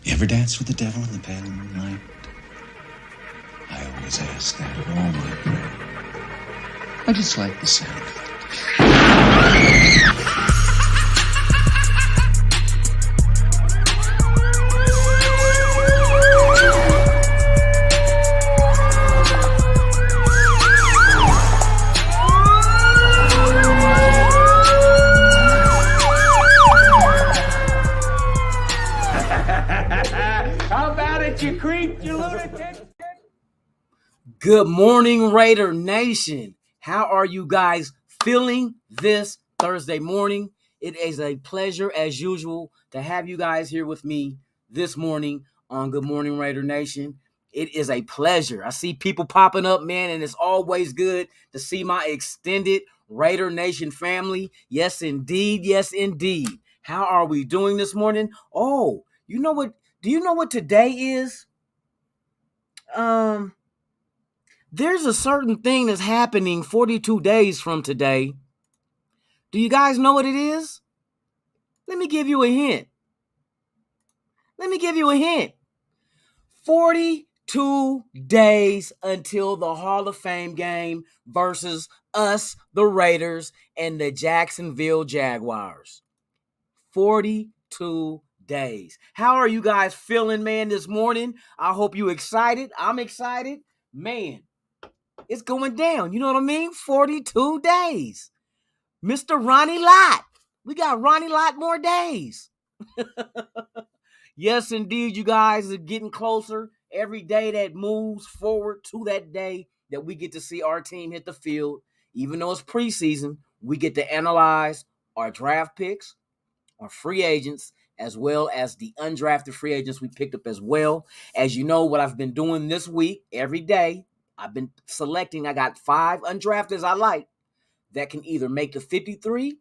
You ever dance with the devil in the pale moonlight? I always ask that of all my prey. I just like the sound of it. How about it, you creep, you lunatic? Good morning, Raider Nation. How are you guys feeling this Thursday morning? It is a pleasure, as usual, to have you guys here with me this morning on Good Morning, Raider Nation. It is a pleasure. I see people popping up, man, and it's always good to see my extended Raider Nation family. Yes, indeed. Yes, indeed. How are we doing this morning? Oh, you know what? Do you know what today is? There's a certain thing that's happening 42 days from today. Do you guys know what it is? Let me give you a hint. 42 days until the Hall of Fame game versus us, the Raiders, and the Jacksonville Jaguars. 42 days. How are you guys feeling, man, this morning? I hope you excited. I'm excited. Man, it's going down. You know what I mean? 42 days. Mr. Ronnie Lott. We got Ronnie Lott more days. Yes, indeed, you guys are getting closer. Every day that moves forward to that day that we get to see our team hit the field. Even though it's preseason, we get to analyze our draft picks, our free agents, as well as the undrafted free agents we picked up as well. As you know, what I've been doing this week, every day, I've been selecting. I got 5 undrafteds I like that can either make the 53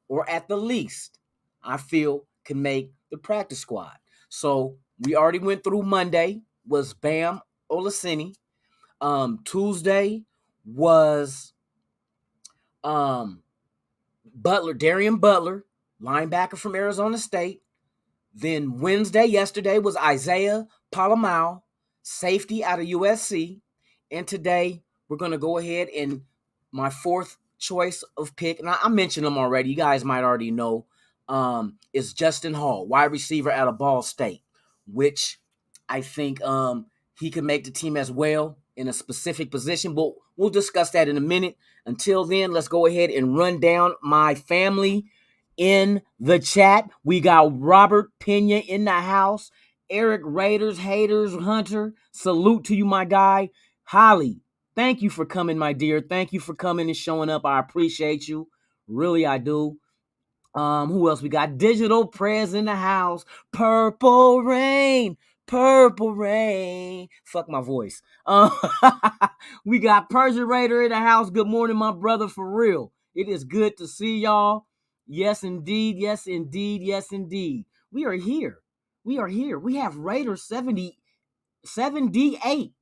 or at the least, I feel, can make the practice squad. So we already went through Monday was Bam Olaseni. Tuesday was Darian Butler, linebacker from Arizona State. Then yesterday was Isaiah Palamau, safety out of USC. And today we're going to go ahead and my 4th choice of pick, and I mentioned him already. You guys might already know, is Justin Hall, wide receiver out of Ball State, which I think he can make the team as well in a specific position. But we'll discuss that in a minute. Until then, let's go ahead and run down my family in the chat. We got Robert Pena in the house. Eric Raiders, Haters, Hunter. Salute to you, my guy. Holly, thank you for coming, my dear. Thank you for coming and showing up. I appreciate you. Really, I do. Who else? We got Digital Prez in the house. Purple Rain. Fuck my voice. We got Persia Raider in the house. Good morning, my brother, for real. It is good to see y'all. Yes, indeed. Yes, indeed. Yes, indeed. We are here. We have Raider 78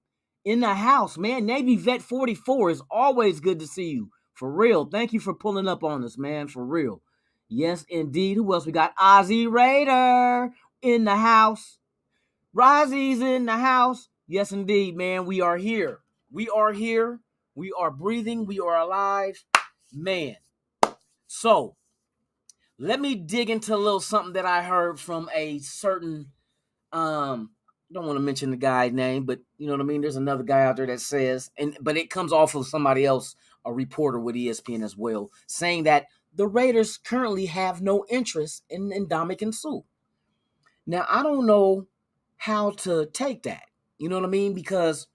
in the house, man. Navy Vet 44 is always good to see you. For real. Thank you for pulling up on us, man. For real. Yes, indeed. Who else? We got Ozzy Raider in the house. Rozzy's in the house. Yes, indeed, man. We are here. We are here. We are breathing. We are alive. Man. So, let me dig into a little something that I heard from a certain, don't want to mention the guy's name, but you know what I mean? There's another guy out there that says, but it comes off of somebody else, a reporter with ESPN as well, saying that the Raiders currently have no interest in Ndamukong Suh. Now, I don't know how to take that. You know what I mean? Because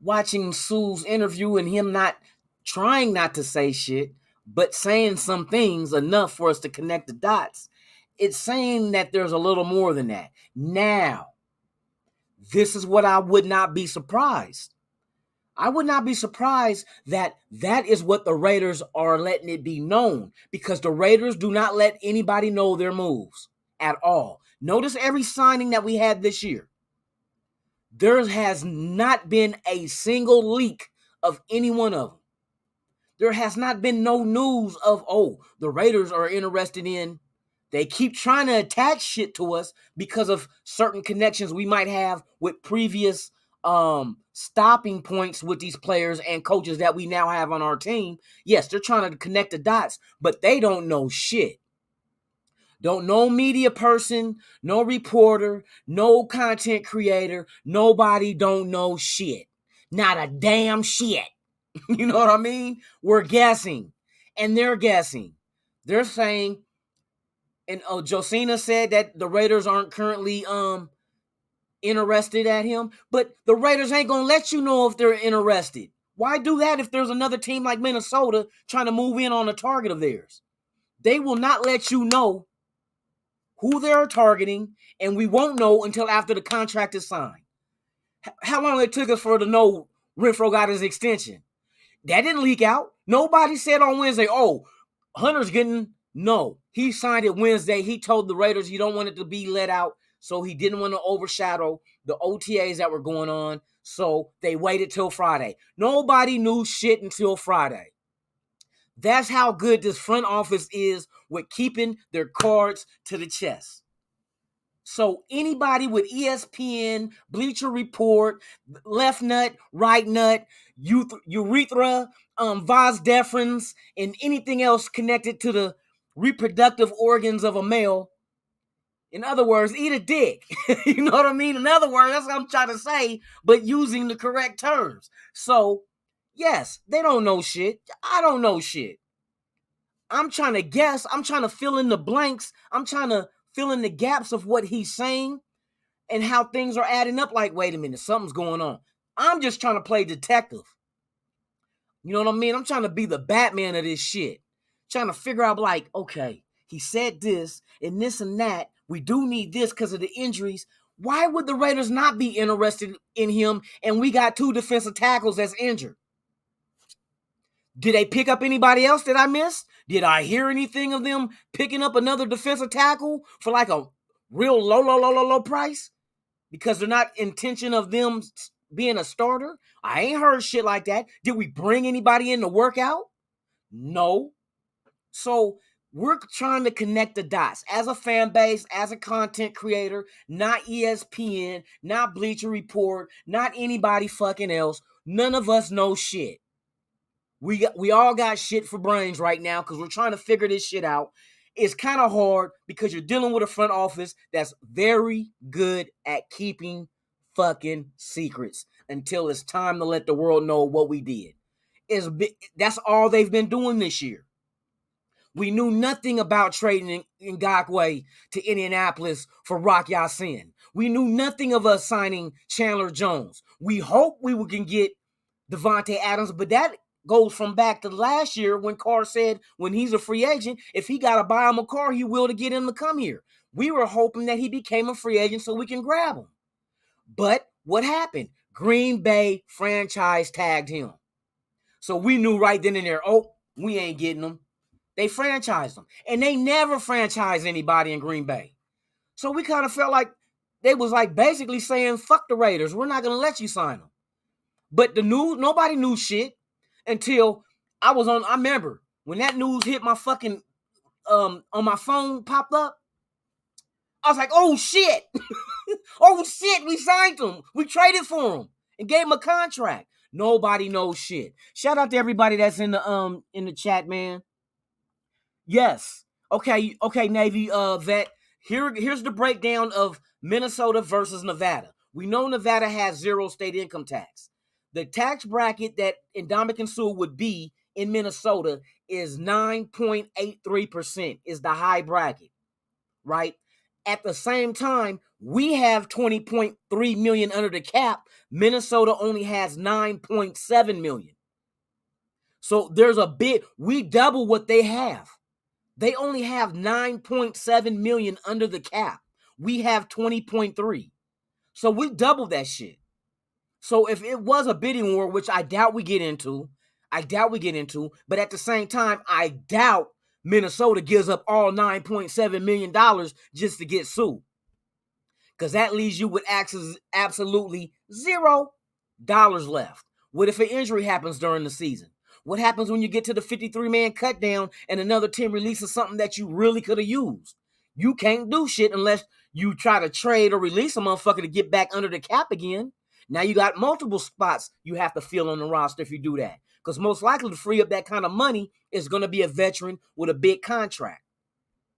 watching Suh's interview and him not trying not to say shit, but saying some things enough for us to connect the dots, it's saying that there's a little more than that. Now, this is what I would not be surprised. I would not be surprised that is what the Raiders are letting it be known, because the Raiders do not let anybody know their moves at all. Notice every signing that we had this year. There has not been a single leak of any one of them. There has not been no news of, the Raiders are interested in They keep trying to attach shit to us because of certain connections we might have with previous stopping points with these players and coaches that we now have on our team. Yes, they're trying to connect the dots, but they don't know shit. Don't no media person, no reporter, no content creator, nobody don't know shit. Not a damn shit. You know what I mean? We're guessing, and they're guessing. They're saying, and Josina said that the Raiders aren't currently interested at him, but the Raiders ain't gonna let you know if they're interested. Why do that if there's another team like Minnesota trying to move in on a target of theirs? They will not let you know who they're targeting, and we won't know until after the contract is signed. How long it took us for to know Renfrow got his extension? That didn't leak out. Nobody said on Wednesday, oh, Hunter's getting, no. He signed it Wednesday. He told the Raiders he don't want it to be let out, so he didn't want to overshadow the OTAs that were going on, so they waited till Friday. Nobody knew shit until Friday. That's how good this front office is with keeping their cards to the chest. So anybody with ESPN, Bleacher Report, left nut, right nut, urethra, vas deferens, and anything else connected to the reproductive organs of a male, in other words, eat a dick. You know what I mean? In other words, that's what I'm trying to say, but using the correct terms. So, yes, they don't know shit. I don't know shit. I'm trying to guess. I'm trying to fill in the blanks. I'm trying to fill in the gaps of what he's saying and how things are adding up. Like, wait a minute, something's going on. I'm just trying to play detective. You know what I mean? I'm trying to be the Batman of this shit. Trying to figure out, like, okay, he said this and this and that. We do need this because of the injuries. Why would the Raiders not be interested in him and we got 2 defensive tackles that's injured? Did they pick up anybody else that I missed? Did I hear anything of them picking up another defensive tackle for like a real low price? Because they're not intention of them being a starter? I ain't heard shit like that. Did we bring anybody in to work out? No. So we're trying to connect the dots as a fan base, as a content creator, not ESPN, not Bleacher Report, not anybody fucking else. None of us know shit. We all got shit for brains right now because we're trying to figure this shit out. It's kind of hard because you're dealing with a front office that's very good at keeping fucking secrets until it's time to let the world know what we did. That's all they've been doing this year. We knew nothing about trading Ngakoue to Indianapolis for Rock Ya-Sin. We knew nothing of us signing Chandler Jones. We hope we can get Devontae Adams, but that goes from back to last year when Carr said when he's a free agent, if he got to buy him a car, he will to get him to come here. We were hoping that he became a free agent so we can grab him. But what happened? Green Bay franchise tagged him. So we knew right then and there, oh, we ain't getting him. They franchised him. And they never franchised anybody in Green Bay. So we kind of felt like they was like basically saying, fuck the Raiders. We're not going to let you sign them. But the news, nobody knew shit. Until I remember when that news hit my fucking, on my phone popped up, I was like, oh shit. Oh shit, we signed him. We traded for him and gave him a contract. Nobody knows shit. Shout out to everybody that's in the chat, man. Yes. Okay, Navy vet. Here's the breakdown of Minnesota versus Nevada. We know Nevada has 0 state income tax. The tax bracket that Ndamukong Suh would be in Minnesota is 9.83% is the high bracket, right? At the same time, we have 20.3 million under the cap. Minnesota only has 9.7 million. So there's we double what they have. They only have 9.7 million under the cap. We have 20.3. So we doubled that shit. So if it was a bidding war, which I doubt we get into, but at the same time, I doubt Minnesota gives up all $9.7 million just to get Suh. Because that leaves you with absolutely $0 left. What if an injury happens during the season? What happens when you get to the 53-man cut down and another team releases something that you really could have used? You can't do shit unless you try to trade or release a motherfucker to get back under the cap again. Now you got multiple spots you have to fill on the roster if you do that. Because most likely to free up that kind of money is going to be a veteran with a big contract.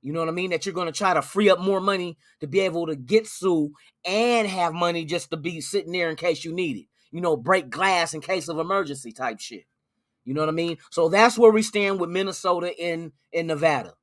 You know what I mean? That you're going to try to free up more money to be able to get Sue and have money just to be sitting there in case you need it. You know, break glass in case of emergency type shit. You know what I mean? So that's where we stand with Minnesota in Nevada.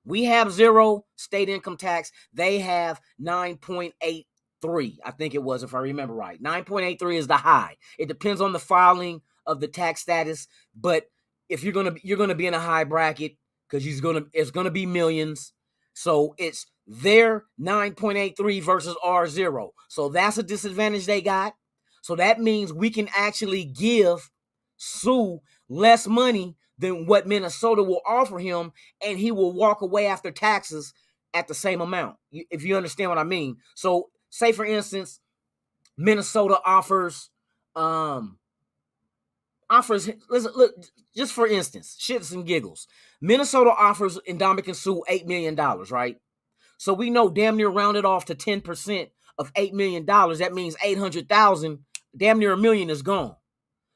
We have 0 state income tax. They have 9.83, I think it was, if I remember right. 9.83 is the high. It depends on the filing of the tax status, but if you're gonna be in a high bracket because it's gonna be millions. So it's their 9.83 versus our 0. So that's a disadvantage they got. So that means we can actually give Sue less money than what Minnesota will offer him, and he will walk away after taxes at the same amount, if you understand what I mean. So say, for instance, Minnesota offers, listen, look, just for instance, shits and giggles. Minnesota offers Ndamukong Suh $8 million, right? So we know damn near rounded off to 10% of $8 million. That means 800,000, damn near $1 million is gone.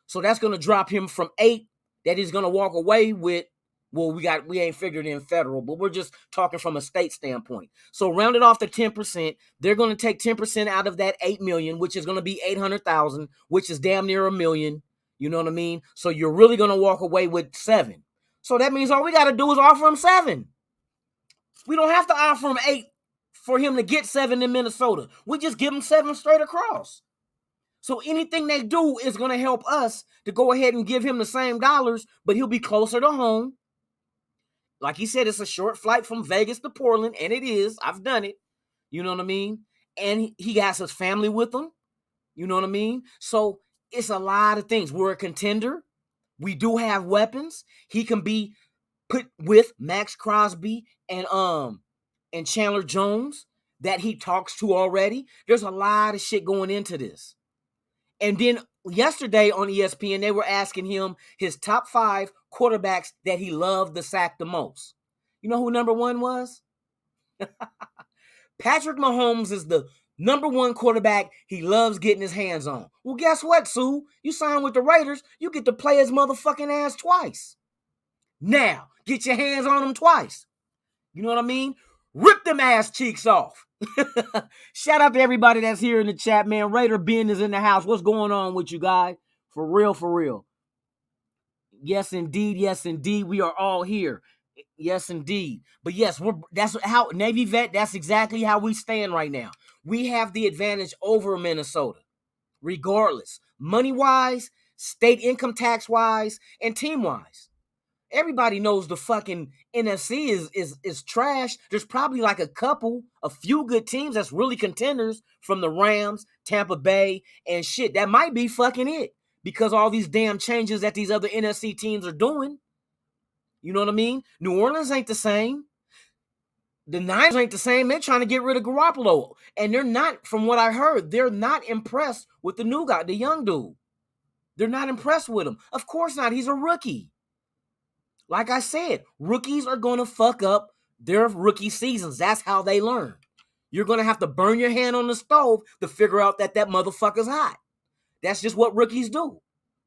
So that's going to drop him from 8 that he's going to walk away with. Well, we ain't figured in federal, but we're just talking from a state standpoint. So round it off to 10%. They're going to take 10% out of that 8 million, which is going to be 800,000, which is damn near $1 million. You know what I mean? So you're really going to walk away with 7. So that means all we got to do is offer him 7. We don't have to offer him 8 for him to get 7 in Minnesota. We just give him 7 straight across. So anything they do is going to help us to go ahead and give him the same dollars, but he'll be closer to home. Like he said, it's a short flight from Vegas to Portland, and it is. I've done it. You know what I mean? And he has his family with him. You know what I mean? So it's a lot of things. We're a contender. We do have weapons. He can be put with Max Crosby and Chandler Jones that he talks to already. There's a lot of shit going into this. And then yesterday on ESPN, they were asking him his top 5 quarterbacks that he loved to sack the most. You know who number 1 was? Patrick Mahomes is the number 1 quarterback he loves getting his hands on. Well, guess what, Sue? You sign with the Raiders, you get to play his motherfucking ass twice. Now, get your hands on him twice. You know what I mean? Rip them ass cheeks off. Shout out to everybody that's here in the chat, man. Raider Ben is in the house. What's going on with you guys? For real, for real. Yes, indeed. Yes, indeed. We are all here. Yes, indeed. But yes, that's how Navy vet. That's exactly how we stand right now. We have the advantage over Minnesota, regardless, money wise, state income tax wise, and team wise. Everybody knows the fucking NFC is trash. There's probably like a few good teams that's really contenders from the Rams, Tampa Bay, and shit. That might be fucking it because all these damn changes that these other NFC teams are doing. You know what I mean? New Orleans ain't the same. The Niners ain't the same. They're trying to get rid of Garoppolo. And they're not, from what I heard, they're not impressed with the new guy, the young dude. They're not impressed with him. Of course not. He's a rookie. Like I said, rookies are going to fuck up their rookie seasons. That's how they learn. You're going to have to burn your hand on the stove to figure out that motherfucker's hot. That's just what rookies do.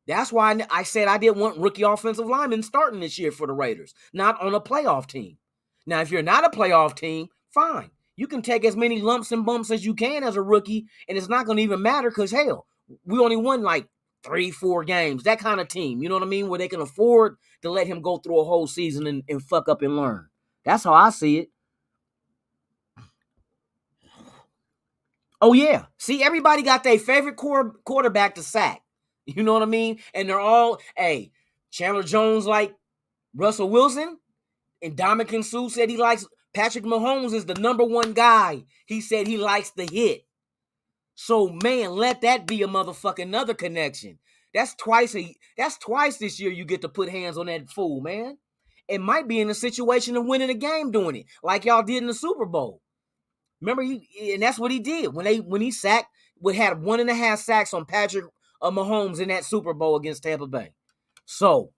That's why I said I didn't want rookie offensive linemen starting this year for the Raiders, not on a playoff team. Now, if you're not a playoff team, fine. You can take as many lumps and bumps as you can as a rookie, and it's not going to even matter because, hell, we only won like 3-4 games, that kind of team, you know what I mean, where they can afford to let him go through a whole season and fuck up and learn. That's how I see it. Oh, yeah. See, everybody got their favorite quarterback to sack. You know what I mean? And they're all, hey, Chandler Jones like Russell Wilson, and Ndamukong Suh said he likes Patrick Mahomes is the number 1 guy. He said he likes the hit. So, man, let that be a motherfucking another connection. That's twice this year you get to put hands on that fool, man. It might be in a situation of winning a game doing it, like y'all did in the Super Bowl. Remember, and that's what he did when he sacked. We had 1.5 sacks on Patrick Mahomes in that Super Bowl against Tampa Bay. So,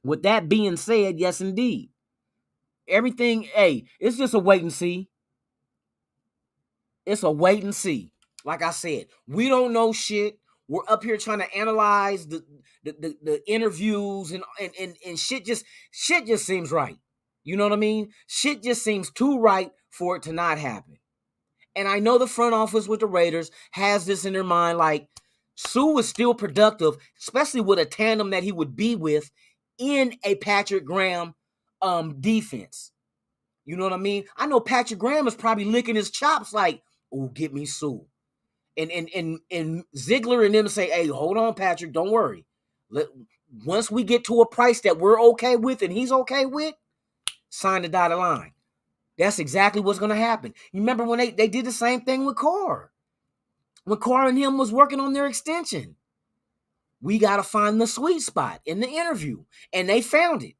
with that being said, yes, indeed, everything, hey, it's just a wait and see. It's a wait and see. Like I said, we don't know shit. We're up here trying to analyze the interviews and shit just seems right. You know what I mean? Shit just seems too right for it to not happen. And I know the front office with the Raiders has this in their mind, like Suh is still productive, especially with a tandem that he would be with in a Patrick Graham defense. You know what I mean? I know Patrick Graham is probably licking his chops like, oh, get me Suh. And Ziegler and them say, hey, hold on, Patrick, don't worry. Once we get to a price that we're okay with and he's okay with, sign the dotted line. That's exactly what's going to happen. You remember when they did the same thing with Carr? When Carr and him was working on their extension. We got to find the sweet spot in the interview. And they found it.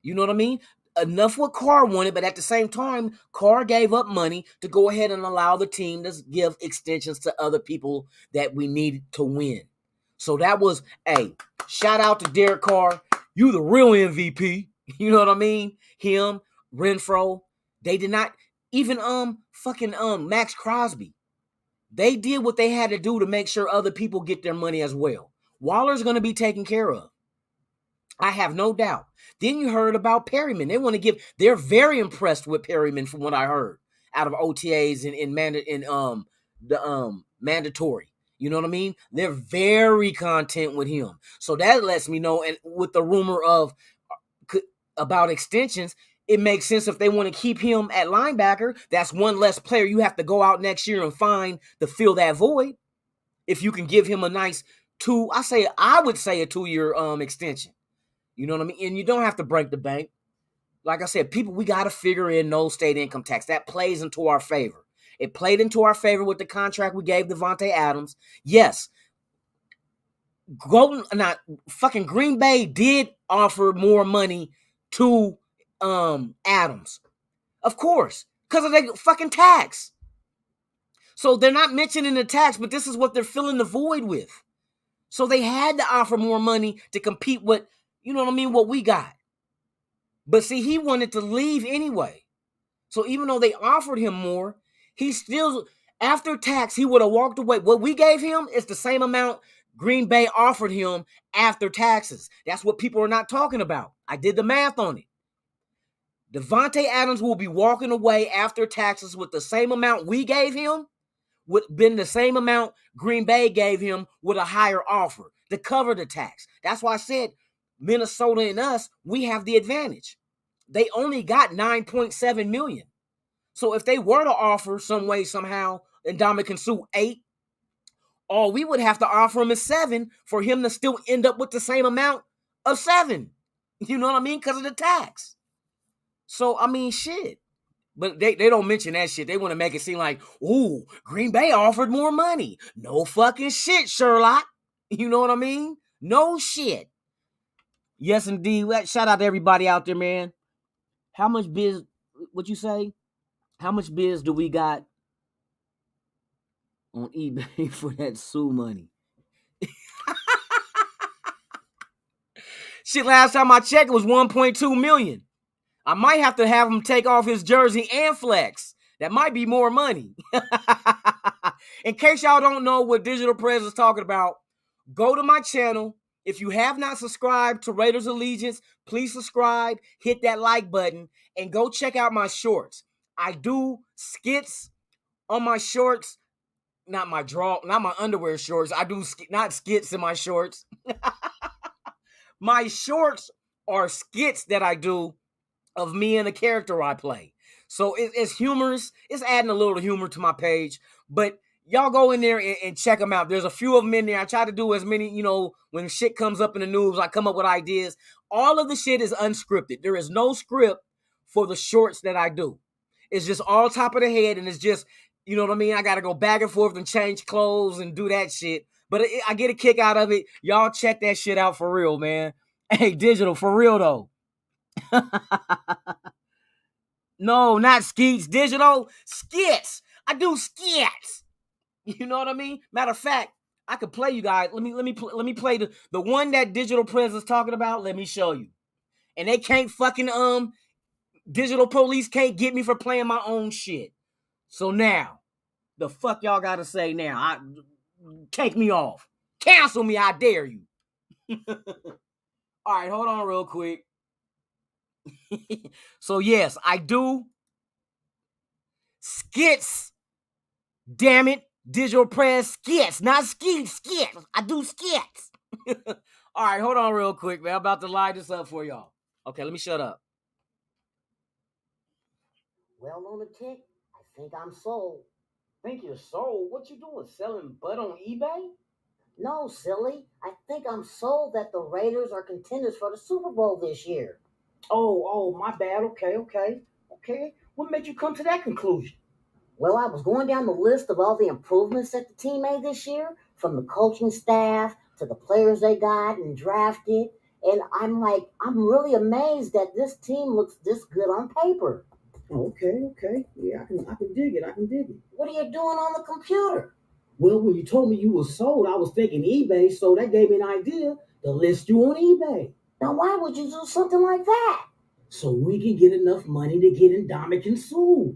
You know what I mean? Enough what Carr wanted, but at the same time, Carr gave up money to go ahead and allow the team to give extensions to other people that we needed to win. So that was, hey, shout out to Derek Carr. You the real MVP. You know what I mean? Him, Renfro. They did not, even Max Crosby. They did what they had to do to make sure other people get their money as well. Waller's going to be taken care of. I have no doubt. Then you heard about Perryman. They're very impressed with Perryman from what I heard out of OTAs and mandatory. You know what I mean? They're very content with him. So that lets me know, and with the rumor about extensions, it makes sense if they want to keep him at linebacker. That's one less player you have to go out next year and find to fill that void. If you can give him a nice I would say a 2-year extension. You know what I mean? And you don't have to break the bank. Like I said, we got to figure in no state income tax. That plays into our favor. It played into our favor with the contract we gave Davante Adams. Yes. Green Bay did offer more money to Adams. Of course. Because of the fucking tax. So they're not mentioning the tax, but this is what they're filling the void with. So they had to offer more money to compete with, you know what I mean, what we got. But see, he wanted to leave anyway. So even though they offered him more, he still, after tax, he would have walked away. What we gave him is the same amount Green Bay offered him after taxes. That's what people are not talking about. I did the math on it. Davante Adams will be walking away after taxes with the same amount we gave him, would have been the same amount Green Bay gave him with a higher offer to cover the tax. That's why I said Minnesota and us, we have the advantage. They only got $9.7 million. So if they were to offer some way, somehow, and Ndamukong Suh 8, all we would have to offer him is 7 for him to still end up with the same amount of 7. You know what I mean? Because of the tax. So, I mean, shit. But they don't mention that shit. They want to make it seem like, ooh, Green Bay offered more money. No fucking shit, Sherlock. You know what I mean? No shit. Yes, indeed. Shout out to everybody out there, man. How much biz, what you say? How much biz do we got on eBay for that Suh money? Shit, last time I checked, it was 1.2 million. I might have to have him take off his jersey and flex. That might be more money. In case y'all don't know what Digital Prez is talking about, go to my channel. If you have not subscribed to Raiders Allegiance, please subscribe, hit that like button, and go check out my shorts. I do skits on my shorts, not my underwear shorts. I do not skits in my shorts. My shorts are skits that I do of me and a character I play. So it's humorous. It's adding a little humor to my page. But y'all go in there and check them out. There's a few of them in there. I try to do as many, when shit comes up in the news, I come up with ideas. All of the shit is unscripted. There is no script for the shorts that I do. It's just all top of the head, and it's just, you know what I mean? I got to go back and forth and change clothes and do that shit. But I get a kick out of it. Y'all check that shit out for real, man. Hey, Digital, for real, though. No, not skeets. Digital, skits. I do skits. You know what I mean? Matter of fact, I could play you guys. Let me play the one that Digital Prez is talking about. Let me show you. And they can't fucking Digital police can't get me for playing my own shit. So now, the fuck y'all gotta say now? Take me off. Cancel me, I dare you. All right, hold on real quick. So yes, I do skits. Damn it. Digital press skits, not skits. I do skits. All right, hold on real quick, man. I'm about to line this up for y'all. Okay, let me shut up. Well, Lunatic, I think I'm sold. Think you're sold? What you doing? Selling butt on eBay? No, silly. I think I'm sold that the Raiders are contenders for the Super Bowl this year. Oh, my bad. Okay. What made you come to that conclusion? Well, I was going down the list of all the improvements that the team made this year, from the coaching staff to the players they got and drafted, and I'm really amazed that this team looks this good on paper. Okay. Yeah, I can dig it. What are you doing on the computer? Well, when you told me you were sold, I was thinking eBay, so that gave me an idea to list you on eBay. Now, why would you do something like that? So we can get enough money to get Ndamukong Suh.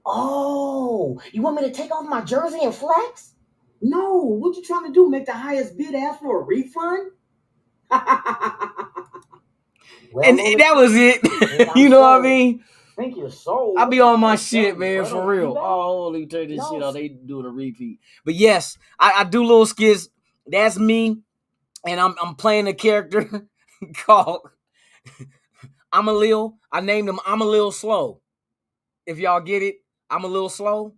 Oh, you want me to take off my jersey and flex? No, what you trying to do? Make the highest bid ask for a refund? Well, and that was it. You know what I mean? Think you're sold. I be on my shit, man, for real. Oh, let me turn this shit on. They doing a repeat. But yes, I do little skits. That's me. And I'm playing a character called I'm a Lil. I named him I'm a Lil Slow. If y'all get it, I'm a little slow.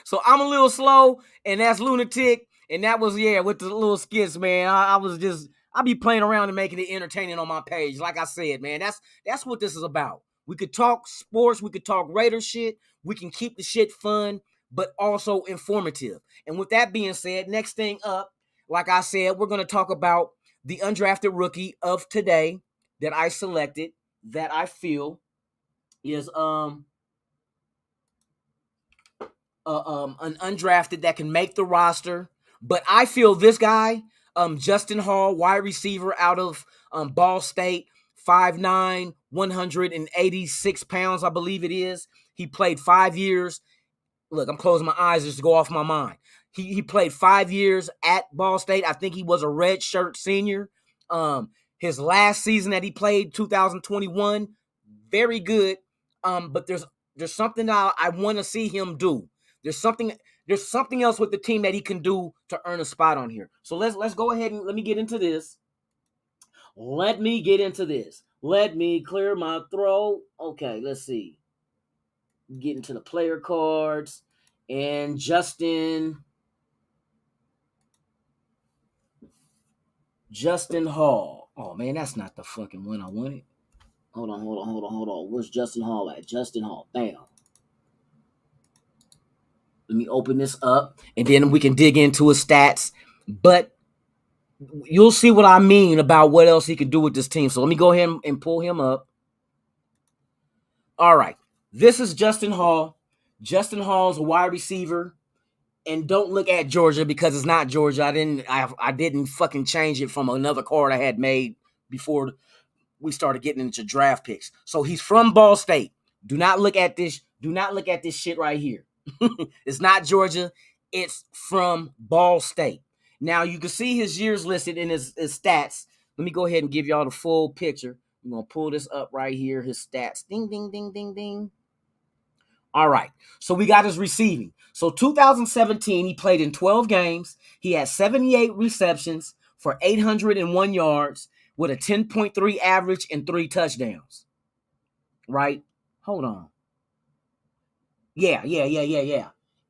So I'm a little slow, and that's Lunatic. And that was, with the little skits, man. I be playing around and making it entertaining on my page. Like I said, man, that's what this is about. We could talk sports, we could talk Raider shit, we can keep the shit fun, but also informative. And with that being said, next thing up, like I said, we're going to talk about the undrafted rookie of today that I selected, that I feel is an undrafted that can make the roster. But I feel this guy, Justin Hall, wide receiver out of Ball State, 5'9", 186 pounds, I believe it is. He played 5 years. Look, I'm closing my eyes just to go off my mind. He played 5 years at Ball State. I think he was a redshirt senior. His last season that he played, 2021, very good. But there's something that I want to see him do. There's something else with the team that he can do to earn a spot on here. So let's go ahead and let me get into this. Let me clear my throat. Okay, let's see. Get into the player cards. And Justin Hall. Oh man, that's not the fucking one I wanted. Hold on. Where's Justin Hall at? Justin Hall. Damn. Let me open this up, and then we can dig into his stats. But you'll see what I mean about what else he could do with this team. So let me go ahead and pull him up. All right. This is Justin Hall. Justin Hall's a wide receiver. And don't look at Georgia because it's not Georgia. I didn't fucking change it from another card I had made before we started getting into draft picks. So he's from Ball State. Do not look at this shit right here. It's not Georgia. It's from Ball State. Now, you can see his years listed in his stats. Let me go ahead and give y'all the full picture. I'm going to pull this up right here, his stats. Ding, ding, ding, ding, ding. All right. So we got his receiving. So 2017, he played in 12 games. He had 78 receptions for 801 yards with a 10.3 average and 3 touchdowns. Right? Hold on. Yeah.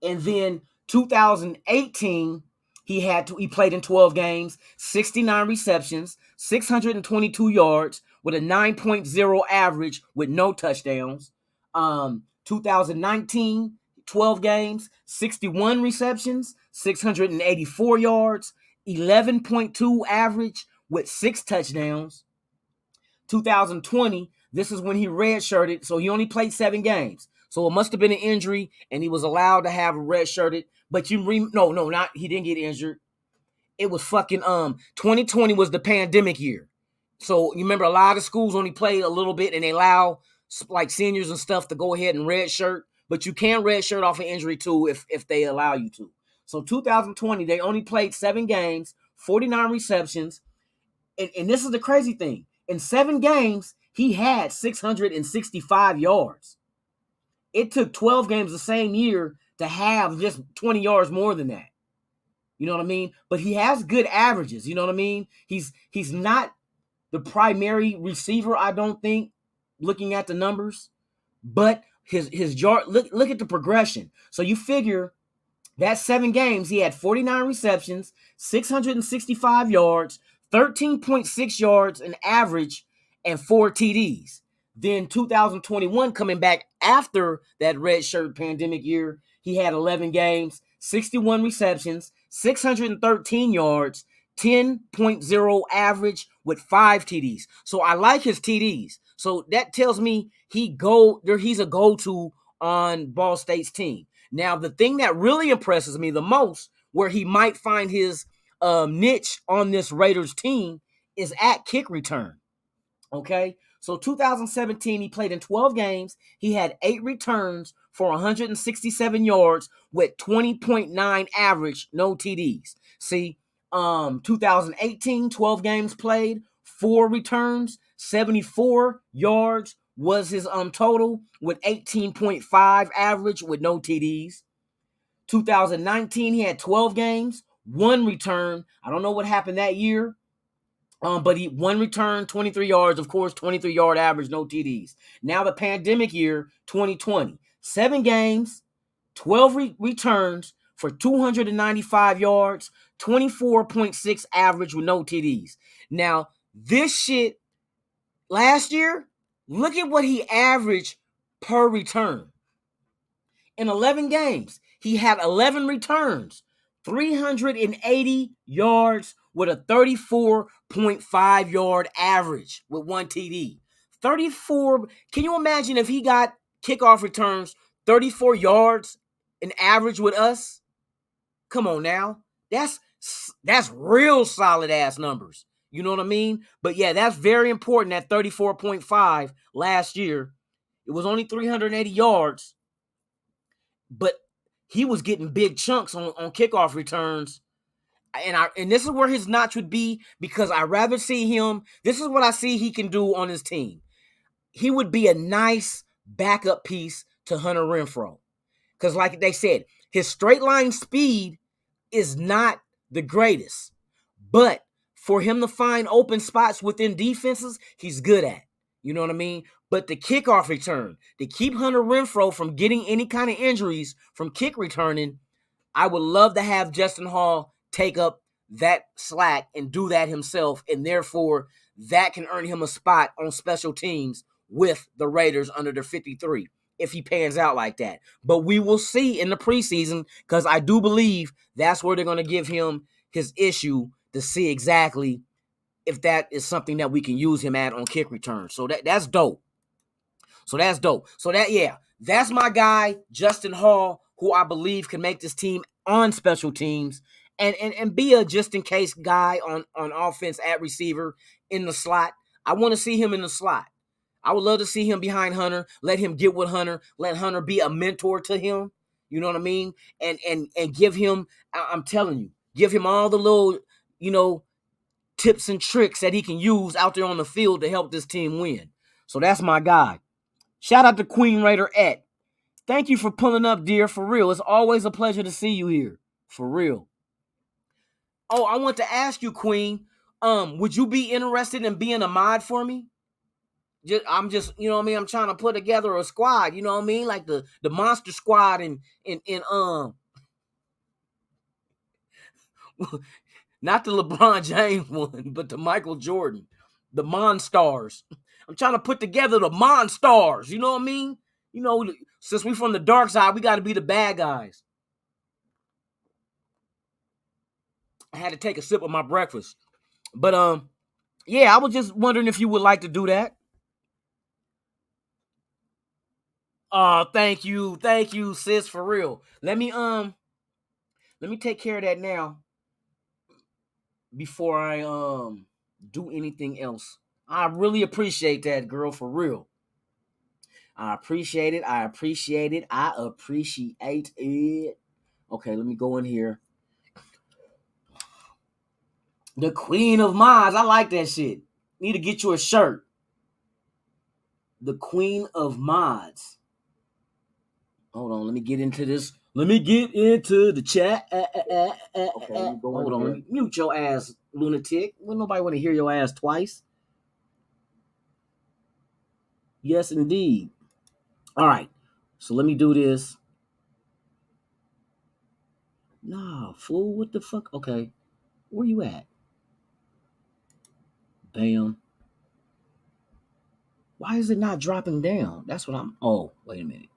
And then 2018, he played in 12 games, 69 receptions, 622 yards with a 9.0 average with no touchdowns. 2019, 12 games, 61 receptions, 684 yards, 11.2 average with 6 touchdowns. 2020, this is when he redshirted, so he only played 7 games. So it must have been an injury, and he was allowed to have a redshirted. But he didn't get injured. It was fucking 2020 was the pandemic year. So you remember a lot of schools only play a little bit and they allow like seniors and stuff to go ahead and redshirt, but you can redshirt off an injury too if they allow you to. So 2020, they only played 7 games, 49 receptions, and this is the crazy thing. In 7 games, he had 665 yards. It took 12 games the same year to have just 20 yards more than that. You know what I mean? But he has good averages. You know what I mean? He's not the primary receiver, I don't think, looking at the numbers, but his yard. Look at the progression. So you figure that 7 games, he had 49 receptions, 665 yards, 13.6 yards in average, and 4 TDs. Then 2021, coming back after that redshirt pandemic year, he had 11 games, 61 receptions, 613 yards, 10.0 average with 5 TDs. So I like his TDs. So that tells me he's a go-to on Ball State's team. Now, the thing that really impresses me the most, where he might find his niche on this Raiders team, is at kick return. Okay, so 2017, he played in 12 games. He had 8 returns for 167 yards with 20.9 average, no TDs. See, 2018, 12 games played, 4 returns, 74 yards was his total with 18.5 average with no TDs. 2019, he had 12 games, 1 return. I don't know what happened that year. But he 1 return, 23 yards, of course, 23-yard average, no TDs. Now the pandemic year, 2020, 7 games, 12 returns for 295 yards, 24.6 average with no TDs. Now, this shit, last year, look at what he averaged per return. In 11 games, he had 11 returns, 380 yards with a 34.5 yard average with 1 TD. 34. Can you imagine if he got kickoff returns 34 yards in average with us? Come on now. That's real solid ass numbers. You know what I mean? But yeah, that's very important. That 34.5 last year. It was only 380 yards, but he was getting big chunks on kickoff returns. And this is where his notch would be, because I rather see him. This is what I see he can do on his team. He would be a nice backup piece to Hunter Renfrow. Because like they said, his straight line speed is not the greatest. But for him to find open spots within defenses, he's good at. You know what I mean? But the kickoff return, to keep Hunter Renfrow from getting any kind of injuries from kick returning, I would love to have Justin Hall take up that slack and do that himself, and therefore that can earn him a spot on special teams with the Raiders under their 53 if he pans out like that. But we will see in the preseason, because I do believe that's where they're going to give him his issue to see exactly if that is something that we can use him at on kick returns. So that's dope. So that's my guy, Justin Hall, who I believe can make this team on special teams and be a just-in-case guy on offense at receiver in the slot. I want to see him in the slot. I would love to see him behind Hunter, let him get with Hunter, let Hunter be a mentor to him, you know what I mean? And give him, I'm telling you, give him all the little, tips and tricks that he can use out there on the field to help this team win. So that's my guy. Shout out to Queen Raider Et. Thank you for pulling up, dear, for real. It's always a pleasure to see you here, for real. Oh, I want to ask you, Queen, would you be interested in being a mod for me? I'm just, you know what I mean? I'm trying to put together a squad, you know what I mean? Like the Monster Squad in not the LeBron James one, but the Michael Jordan, the Monstars. I'm trying to put together the Monstars, you know what I mean? Since we from the dark side, we got to be the bad guys. I had to take a sip of my breakfast. But yeah, I was just wondering if you would like to do that. Thank you, sis, for real. Let me take care of that now before I do anything else. I really appreciate that, girl, for real. I appreciate it. I appreciate it. I appreciate it. Okay, let me go in here. The Queen of Mods. I like that shit. Need to get you a shirt. The Queen of Mods. Hold on, let me get into this. Let me get into the chat. Okay, hold on. Let me mute your ass, lunatic. Well, nobody want to hear your ass twice. Yes, indeed. All right. So let me do this. Nah, fool. What the fuck? Okay. Where you at? Bam. Why is it not dropping down? That's what I'm. Oh, wait a minute.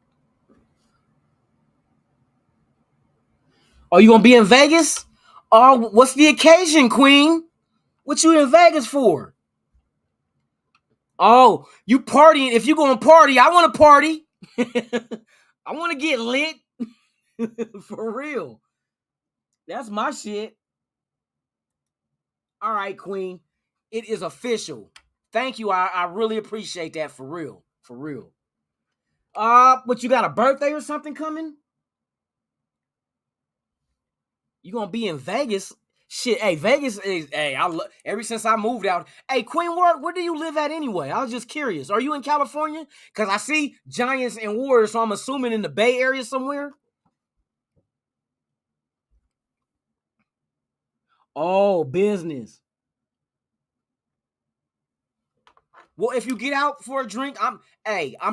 Are you gonna be in Vegas? Oh, what's the occasion, Queen? What you in Vegas for? Oh, you partying. If you gonna party, I want to party. I want to get lit. For real. That's my shit. All right, Queen. It is official. Thank you. I really appreciate that, for real. For real. But you got a birthday or something coming? You gonna be in Vegas? Shit, hey, Vegas is, hey, ever since I moved out. Hey, Queen, where do you live at anyway? I was just curious. Are you in California? Because I see Giants and Warriors, so I'm assuming in the Bay Area somewhere. Oh, business. Well, if you get out for a drink, I'm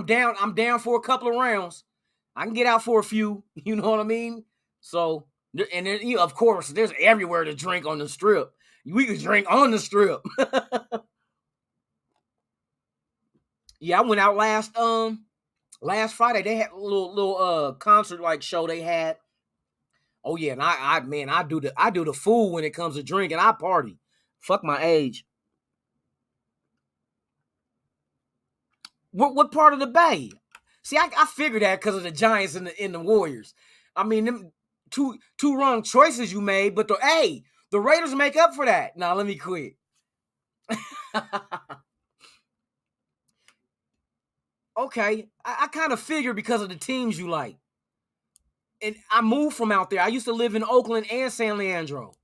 down for a couple of rounds. I can get out for a few, you know what I mean? So, and then, you know, of course, there's everywhere to drink on the strip. We could drink on the strip. Yeah, I went out last Friday. They had a little concert like show they had. Oh yeah, and I do the fool when it comes to drinking. I party. Fuck my age. What part of the Bay? See, I figured that because of the Giants and the Warriors. I mean, them two wrong choices you made, but the Raiders make up for that. Now let me quit. Okay, I kind of figured because of the teams you like. And I moved from out there. I used to live in Oakland and San Leandro.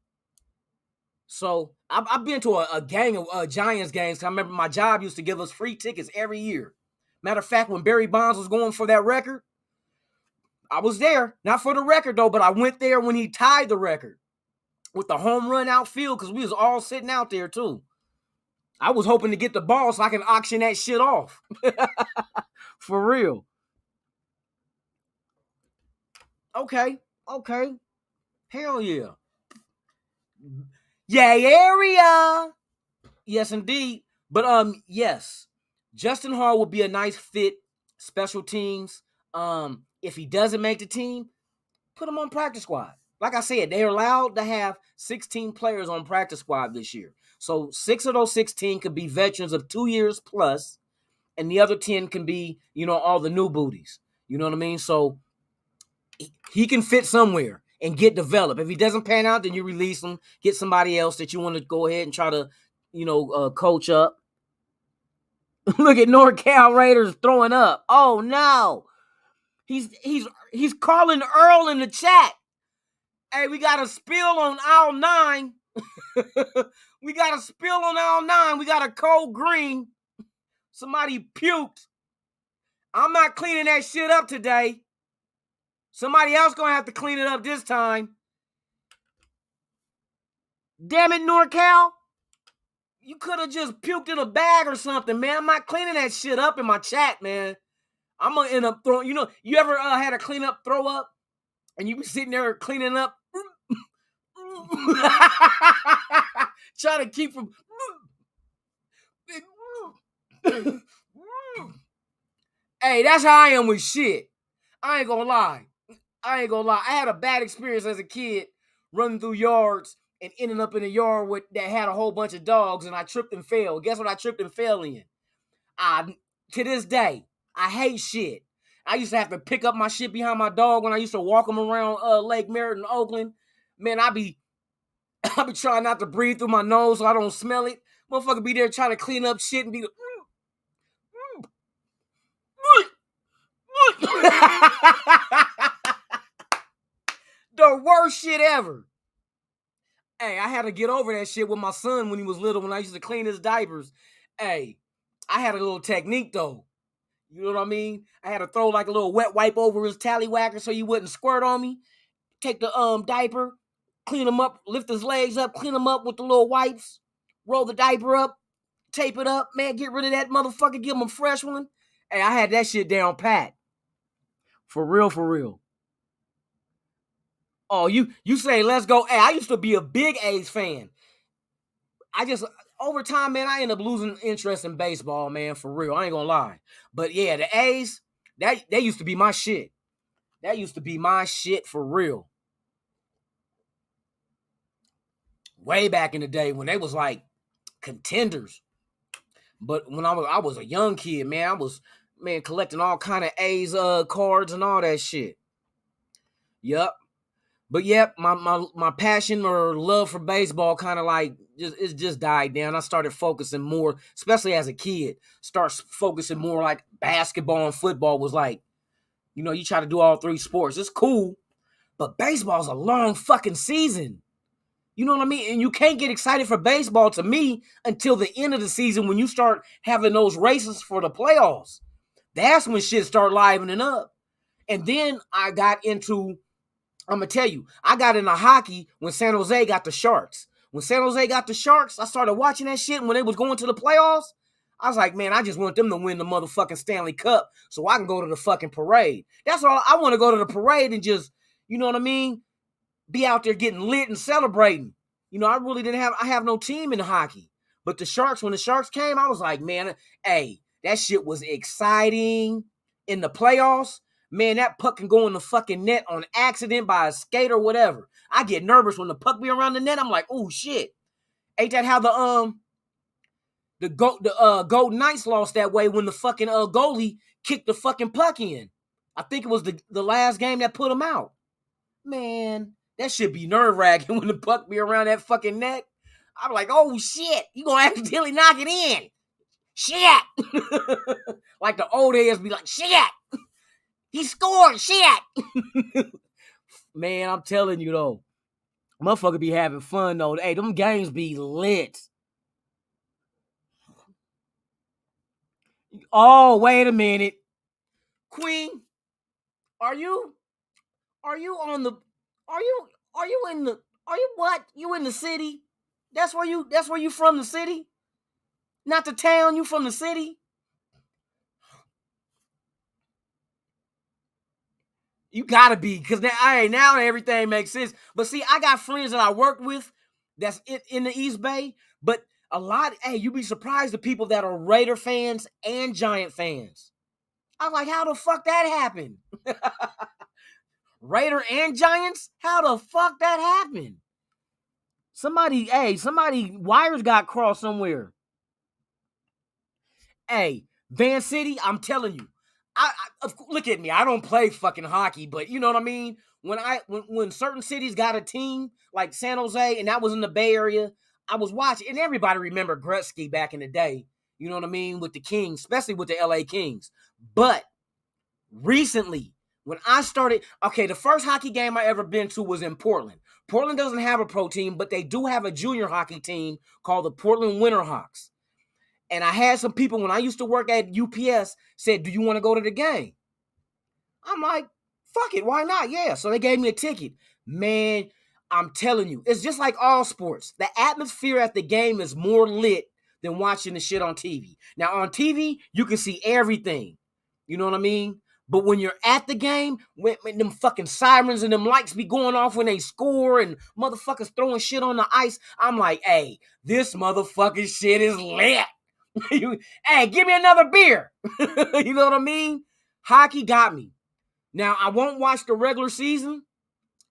So I've been to a gang of Giants games. I remember my job used to give us free tickets every year. Matter of fact, when Barry Bonds was going for that record, I was there. Not for the record, though, but I went there when he tied the record with the home run outfield because we was all sitting out there, too. I was hoping to get the ball so I can auction that shit off. For real. Okay. Hell yeah. Yay area. Yes, indeed. But yes. Justin Hall would be a nice fit. Special teams. If he doesn't make the team, put him on practice squad. Like I said, they're allowed to have 16 players on practice squad this year. So 6 of those 16 could be veterans of 2 years plus, and the other 10 can be, all the new booties. You know what I mean? So he can fit somewhere and get developed. If he doesn't pan out, then you release him, get somebody else that you want to go ahead and try to, coach up. Look at NorCal Raiders throwing up. Oh no. He's calling Earl in the chat. Hey, we got a spill on aisle 9. We got a spill on aisle 9. We got a cold green. Somebody puked. I'm not cleaning that shit up today. Somebody else gonna have to clean it up this time. Damn it, NorCal. You could have just puked in a bag or something, man. I'm not cleaning that shit up in my chat, man. I'm gonna end up throwing, you ever had a clean up throw up? And you be sitting there cleaning up, trying to keep from. Hey, that's how I am with shit. I ain't gonna lie. I had a bad experience as a kid running through yards and ending up in a yard that had a whole bunch of dogs, and I tripped and fell. Guess what I tripped and fell in? To this day, I hate shit. I used to have to pick up my shit behind my dog when I used to walk him around Lake Merritt in Oakland. Man, I be trying not to breathe through my nose so I don't smell it. Motherfucker be there trying to clean up shit and be the the worst shit ever. Hey, I had to get over that shit with my son when he was little, when I used to clean his diapers. Hey, I had a little technique though. You know what I mean? I had to throw like a little wet wipe over his tallywhacker so he wouldn't squirt on me. Take the diaper, clean him up, lift his legs up, clean him up with the little wipes, roll the diaper up, tape it up, man, get rid of that motherfucker, give him a fresh one. Hey, I had that shit down pat. For real, for real. Oh, you say let's go. Hey, I used to be a big A's fan. Over time, man, I ended up losing interest in baseball, man, for real. I ain't gonna lie. But yeah, the A's, they used to be my shit. That used to be my shit for real. Way back in the day when they was like contenders. But when I was a young kid, man, I was collecting all kind of A's cards and all that shit. Yep. But yep, my passion or love for baseball kind of like just died down. I started focusing more, especially as a kid, focusing more like basketball and football was like, you know, you try to do all three sports. It's cool, but baseball's a long fucking season. You know what I mean? And you can't get excited for baseball to me until the end of the season when you start having those races for the playoffs. That's when shit start livening up. And then I got into, I'm going to tell you, I got into hockey when San Jose got the Sharks. When San Jose got the Sharks, I started watching that shit. And when they was going to the playoffs, I was like, man, I just want them to win the motherfucking Stanley Cup so I can go to the fucking parade. That's all. I want to go to the parade and just, you know what I mean, be out there getting lit and celebrating. You know, I have no team in hockey. But the Sharks, when the Sharks came, I was like, man, hey, that shit was exciting in the playoffs. Man, that puck can go in the fucking net on accident by a skate or whatever. I get nervous when the puck be around the net. I'm like, oh shit. Ain't that how the Golden Knights lost that way when the fucking goalie kicked the fucking puck in? I think it was the last game that put him out. Man, that should be nerve-wracking when the puck be around that fucking net. I'm like, oh shit, you gonna accidentally knock it in. Shit. Like the old heads be like, shit. He scored, shit. Man, I'm telling you though, motherfucker be having fun though. Hey, them games be lit. Oh, wait a minute. Queen, are you in the city? That's where you from, the city? Not the town, you from the city? You gotta be, because now everything makes sense. But see, I got friends that I worked with that's in the East Bay, but you'd be surprised the people that are Raider fans and Giant fans. I'm like, how the fuck that happened? Raider and Giants? How the fuck that happened? Somebody wires got crossed somewhere. Hey, Van City, I'm telling you. I look at me. I don't play fucking hockey, but you know what I mean? When certain cities got a team, like San Jose, and that was in the Bay Area, I was watching, and everybody remember Gretzky back in the day, you know what I mean, with the Kings, especially with the LA Kings. But recently, when I started, the first hockey game I ever been to was in Portland. Portland doesn't have a pro team, but they do have a junior hockey team called the Portland Winterhawks. And I had some people, when I used to work at UPS, said, do you want to go to the game? I'm like, fuck it, why not? Yeah. So they gave me a ticket. Man, I'm telling you, it's just like all sports. The atmosphere at the game is more lit than watching the shit on TV. Now, on TV, you can see everything. You know what I mean? But when you're at the game, when them fucking sirens and them lights be going off when they score and motherfuckers throwing shit on the ice, I'm like, hey, this motherfucking shit is lit. Hey, give me another beer. You know what I mean? Hockey got me. Now, I won't watch the regular season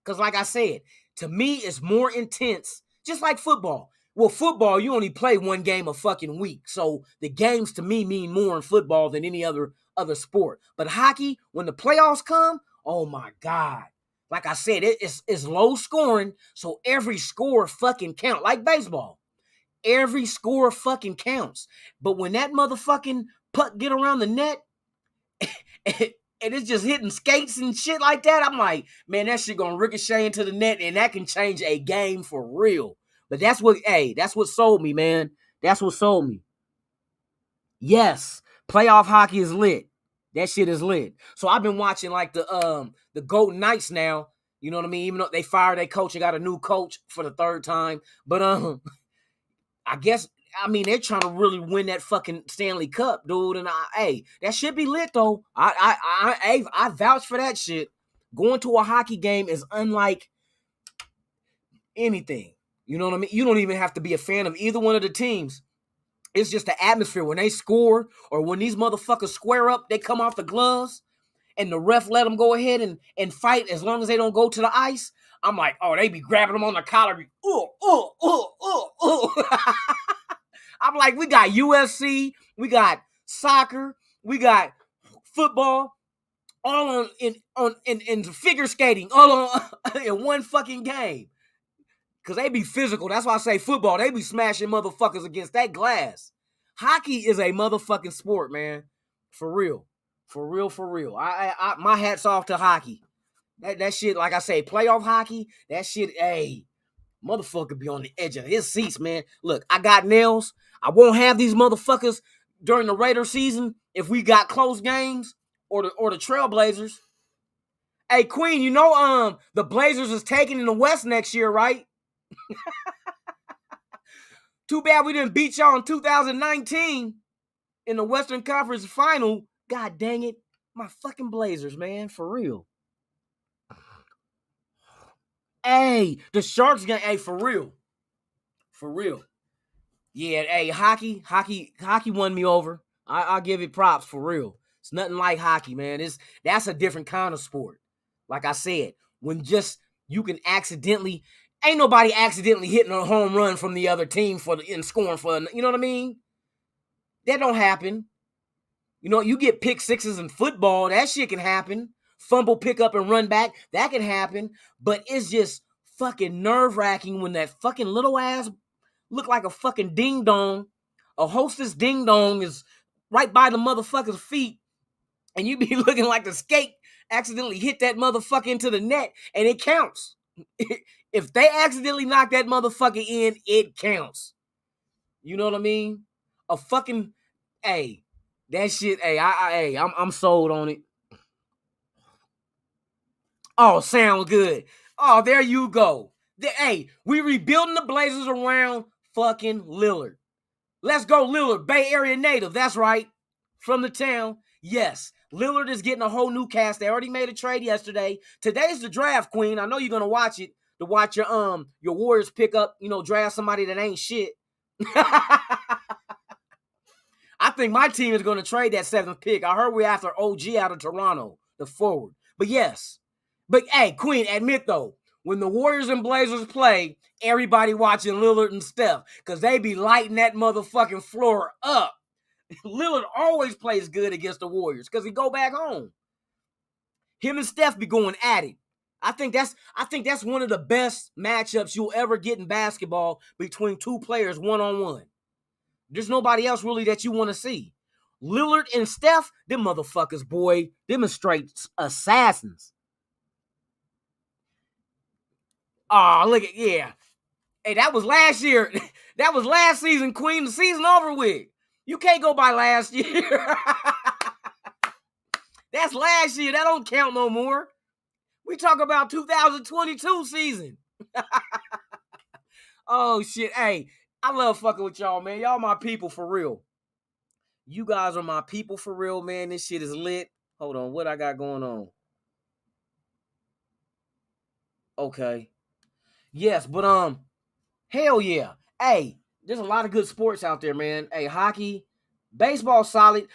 because, like I said, to me, it's more intense, just like football. Well, football, you only play one game a fucking week. So the games to me mean more in football than any other sport. But hockey, when the playoffs come, oh my God. Like I said, it's low scoring, so every score fucking count, like baseball. Every score fucking counts. But when that motherfucking puck get around the net and it's just hitting skates and shit like that, I'm like, man, that shit gonna ricochet into the net and that can change a game for real. But that's what sold me, man. That's what sold me. Yes, playoff hockey is lit. That shit is lit. So I've been watching like the Golden Knights now. You know what I mean? Even though they fired their coach and got a new coach for the third time. But I guess, I mean, they're trying to really win that fucking Stanley Cup, dude. And that should be lit though. I vouch for that shit. Going to a hockey game is unlike anything. You know what I mean? You don't even have to be a fan of either one of the teams. It's just the atmosphere. When they score or when these motherfuckers square up, they come off the gloves and the ref let them go ahead and fight as long as they don't go to the ice. I'm like, oh, they be grabbing them on the collar. I'm like, we got UFC, we got soccer, we got football, all in figure skating, all on in one fucking game. Because they be physical. That's why I say football. They be smashing motherfuckers against that glass. Hockey is a motherfucking sport, man. For real. For real, for real. I my hat's off to hockey. That shit, like I say, playoff hockey, that shit, motherfucker be on the edge of his seats, man. Look, I got nails. I won't have these motherfuckers during the Raider season if we got close games or the Trailblazers. Hey, Queen, you know the Blazers is taking in the West next year, right? Too bad we didn't beat y'all in 2019 in the Western Conference Final. God dang it. My fucking Blazers, man. For real. Hey, the Sharks game. Hey, for real. For real. Yeah, hey, hockey won me over. I'll give it props, for real. It's nothing like hockey, man. That's a different kind of sport. Like I said, when just you can accidentally... Ain't nobody accidentally hitting a home run from the other team and scoring for, you know what I mean? That don't happen. You know, you get pick sixes in football, that shit can happen. Fumble, pick up, and run back, that can happen. But it's just fucking nerve-wracking when that fucking little ass look like a fucking ding-dong. A hostess ding-dong is right by the motherfucker's feet, and you be looking like the skate accidentally hit that motherfucker into the net, and it counts. If they accidentally knock that motherfucker in, it counts. You know what I mean? A fucking, that shit, I'm sold on it. Oh, sound good. Oh, there you go. We rebuilding the Blazers around fucking Lillard. Let's go, Lillard, Bay Area native. That's right. From the town. Yes, Lillard is getting a whole new cast. They already made a trade yesterday. Today's the draft, Queen. I know you're gonna watch it. To watch your Warriors pick up, draft somebody that ain't shit. I think my team is going to trade that 7th pick. I heard we're after OG out of Toronto, the forward. But yes. But, hey, Queen, admit, though, when the Warriors and Blazers play, everybody watching Lillard and Steph because they be lighting that motherfucking floor up. Lillard always plays good against the Warriors because he go back home. Him and Steph be going at it. I think that's one of the best matchups you'll ever get in basketball between two players one-on-one. There's nobody else really that you want to see. Lillard and Steph, them motherfuckers, boy, them are straight assassins. Oh, look at, yeah. Hey, that was last year. That was last season, Queen. The season over with. You can't go by last year. That's last year. That don't count no more. We talk about 2022 season. Oh, shit. Hey, I love fucking with y'all, man. Y'all my people for real. You guys are my people for real, man. This shit is lit. Hold on. What I got going on? Okay. Yes, but, hell yeah. Hey, there's a lot of good sports out there, man. Hey, hockey, baseball, solid.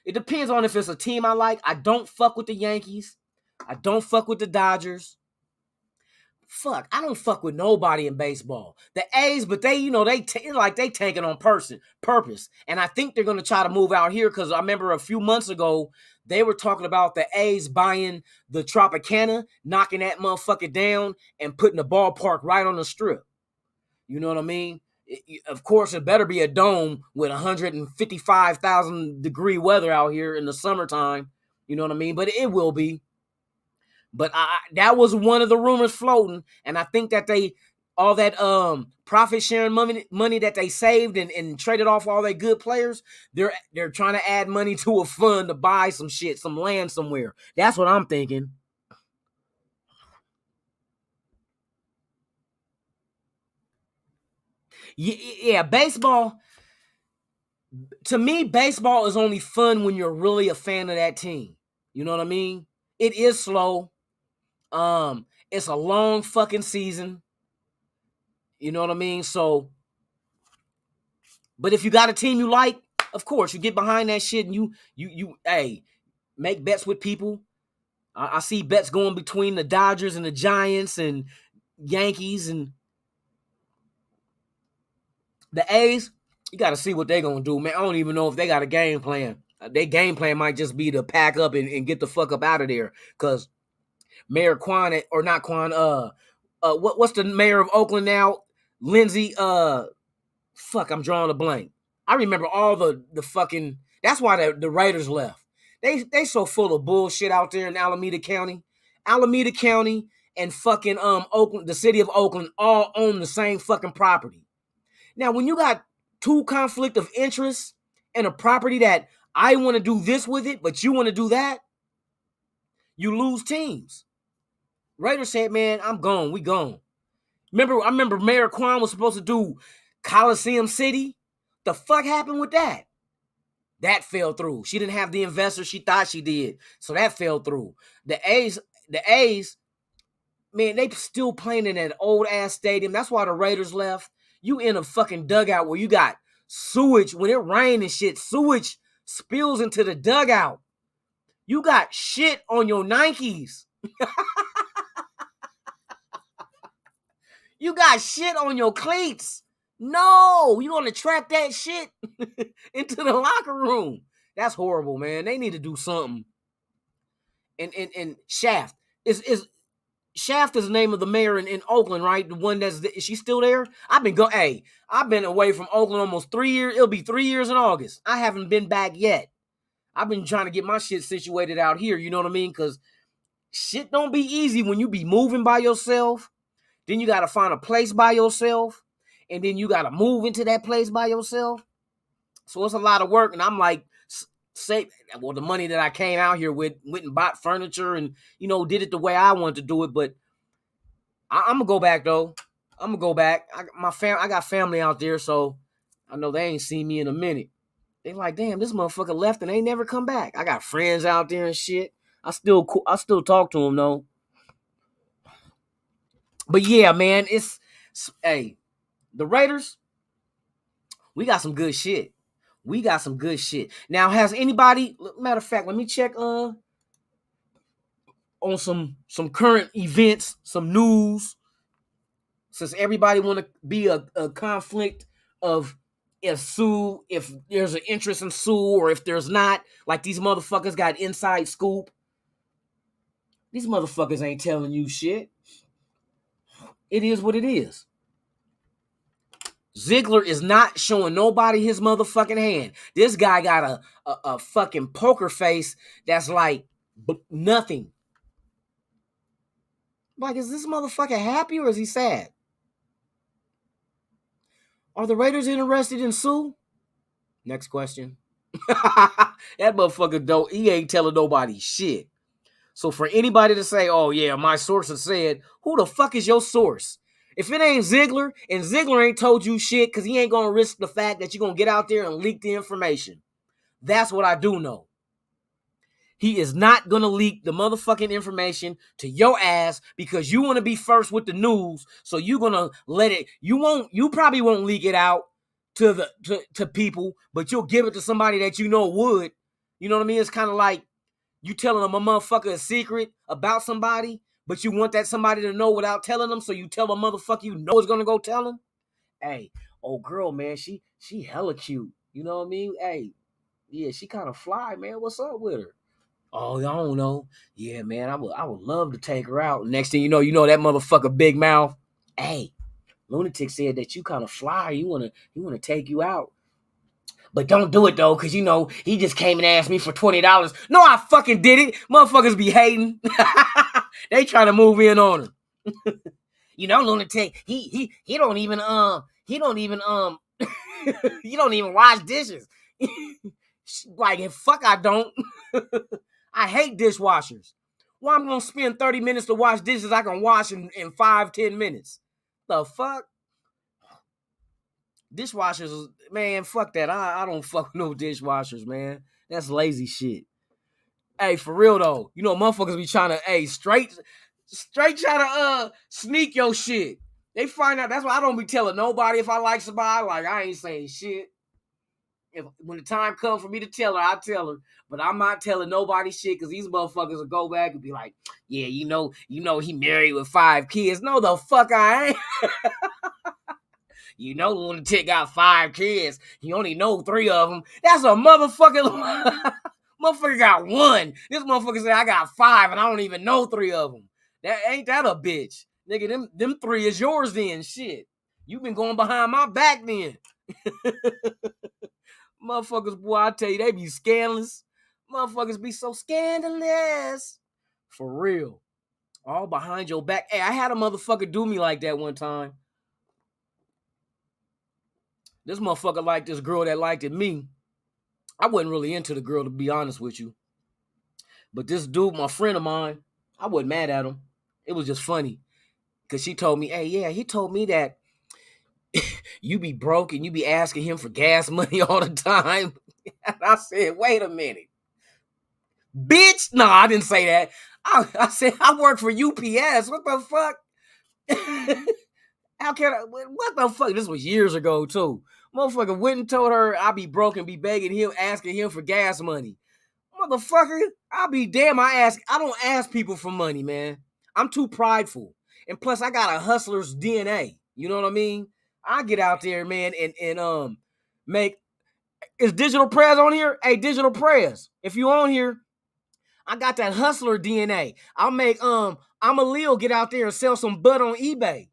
It depends on if it's a team I like. I don't fuck with the Yankees. I don't fuck with the Dodgers. Fuck, I don't fuck with nobody in baseball. The A's, but they tanking on purpose. And I think they're going to try to move out here because I remember a few months ago, they were talking about the A's buying the Tropicana, knocking that motherfucker down and putting the ballpark right on the strip. You know what I mean? Of course, it better be a dome with 155,000 degree weather out here in the summertime. You know what I mean? But it will be. But that was one of the rumors floating, and I think that all that profit sharing money that they saved and traded off all their good players, they're trying to add money to a fund to buy some shit, some land somewhere. That's what I'm thinking. Yeah, baseball. To me, baseball is only fun when you're really a fan of that team. You know what I mean? It is slow. It's a long fucking season. You know what I mean? So, but if you got a team you like, of course, you get behind that shit and you make bets with people. I see bets going between the Dodgers and the Giants and Yankees and the A's. You got to see what they're going to do, man. I don't even know if they got a game plan. Their game plan might just be to pack up and get the fuck up out of there. Because Mayor Quan, or not Quan, what's the mayor of Oakland now? Lindsay, fuck, I'm drawing a blank. I remember all the fucking, that's why the Raiders left. They so full of bullshit out there in Alameda County. Alameda County and fucking Oakland, the city of Oakland, all own the same fucking property. Now, when you got two conflict of interest and a property that I want to do this with it, but you want to do that, you lose teams. Raiders said, man, I'm gone. We gone. I remember Mayor Quan was supposed to do Coliseum City. The fuck happened with that? That fell through. She didn't have the investors she thought she did. So that fell through. The A's, man, they still playing in that old ass stadium. That's why the Raiders left. You in a fucking dugout where you got sewage. When it rains and shit, sewage spills into the dugout. You got shit on your Nikes. You got shit on your cleats. No, you want to trap that shit into the locker room. That's horrible, man. They need to do something. And Shaft is Shaft is the name of the mayor in Oakland, right? The one is she still there? I've been away from Oakland almost 3 years. It'll be 3 years in August. I haven't been back yet. I've been trying to get my shit situated out here. You know what I mean? Because shit don't be easy when you be moving by yourself. Then you got to find a place by yourself. And then you got to move into that place by yourself. So it's a lot of work. And I'm like, the money that I came out here with, went and bought furniture and, did it the way I wanted to do it. But I'm going to go back, though. I'm going to go back. I got family out there, so I know they ain't seen me in a minute. They like, damn, this motherfucker left and ain't never come back. I got friends out there and shit. I still talk to them, though. But yeah, man, hey, the Raiders, we got some good shit. Now, has anybody, matter of fact, let me check on some current events, some news, since everybody want to be a conflict of if there's an interest in Sue or if there's not, like these motherfuckers got inside scoop. These motherfuckers ain't telling you shit. It is what it is. Ziegler is not showing nobody his motherfucking hand. This guy got a fucking poker face that's like nothing. Like, is this motherfucker happy or is he sad? Are the Raiders interested in Sue? Next question. That motherfucker he ain't telling nobody shit. So for anybody to say, oh yeah, my sources said, who the fuck is your source? If it ain't Ziegler, and Ziegler ain't told you shit because he ain't going to risk the fact that you're going to get out there and leak the information. That's what I do know. He is not going to leak the motherfucking information to your ass because you want to be first with the news. So you're going to let it, you probably won't leak it out to people, but you'll give it to somebody that you know would. You know what I mean? It's kind of like you telling them a motherfucker a secret about somebody, but you want that somebody to know without telling them, so you tell a motherfucker you know is gonna go tell them. Hey, old girl, man, she hella cute. You know what I mean? Hey, yeah, she kind of fly, man. What's up with her? Oh, I don't know. Yeah, man, I would love to take her out. Next thing you know that motherfucker big mouth. Hey, Lunatic said that you kind of fly. You wanna take you out. But don't do it though, cause he just came and asked me for $20. No, I fucking did it. Motherfuckers be hating. They trying to move in on him. Lunatic. He don't even he don't even he don't even wash dishes. Like, fuck, I don't. I hate dishwashers. Well, I'm gonna spend 30 minutes to wash dishes I can wash in 5-10 minutes. The fuck? Dishwashers, man, fuck that. I don't fuck with no dishwashers, man. That's lazy shit. Hey, for real though, motherfuckers be trying to, straight trying to sneak your shit. They find out. That's why I don't be telling nobody if I like somebody. Like, I ain't saying shit. When the time comes for me to tell her, I tell her. But I'm not telling nobody shit, because these motherfuckers will go back and be like, yeah, he married with 5 kids. No, the fuck I ain't. Lunatic got 5 kids. He only know 3 of them. That's a motherfucking... Motherfucker got 1. This motherfucker said I got 5 and I don't even know 3 of them. Ain't that a bitch? Nigga, them 3 is yours then. Shit. You been going behind my back then. Motherfuckers, boy, I tell you, they be scandalous. Motherfuckers be so scandalous. For real. All behind your back. Hey, I had a motherfucker do me like that one time. This motherfucker liked this girl that liked it me. I wasn't really into the girl, to be honest with you. But this dude, my friend of mine, I wasn't mad at him. It was just funny. Because she told me, hey, yeah, he told me that you be broke and you be asking him for gas money all the time. And I said, wait a minute. Bitch. No, I didn't say that. I said, I work for UPS. What the fuck? How can I? What the fuck? This was years ago, too. Motherfucker went and told her I be broke and be begging him, asking him for gas money. Motherfucker, I'll be damn. I don't ask people for money, man. I'm too prideful. And plus, I got a hustler's DNA. You know what I mean? I get out there, man, and make... Is Digital Prayers on here? Hey, Digital Prayers, if you on here, I got that hustler DNA. I'll make I'm a Lil get out there and sell some butt on eBay.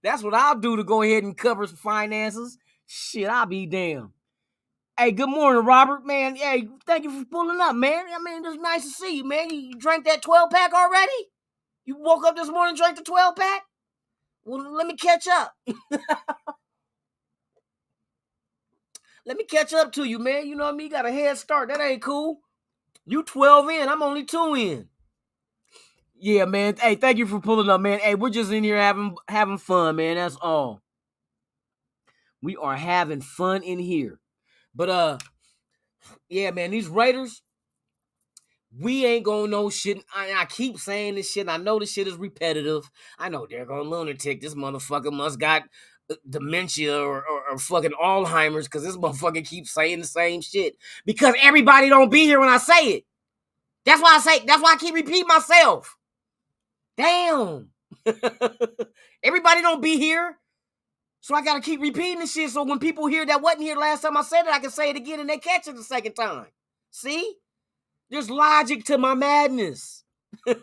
That's what I'll do to go ahead and cover some finances. Shit, I'll be damn. Hey, good morning, Robert, man. Hey, thank you for pulling up, man. I mean, it's nice to see you, man. You drank that 12-pack already? You woke up this morning and drank the 12-pack? Well, let me catch up. Let me catch up to you, man. You know what I mean? You got a head start. That ain't cool. You 12 in. I'm only 2 in. Yeah, man. Hey, thank you for pulling up, man. Hey, we're just in here having fun, man. That's all. We are having fun in here. But, yeah, man, these Raiders, we ain't gonna know shit. I keep saying this shit. I know this shit is repetitive. I know they're gonna lunatic. This motherfucker must got dementia or fucking Alzheimer's, because this motherfucker keeps saying the same shit. Because everybody don't be here when I say it. That's why I keep repeating myself. Damn. Everybody don't be here. So I gotta keep repeating this shit, so when people hear that wasn't here last time I said it, I can say it again and they catch it the second time. See? There's logic to my madness.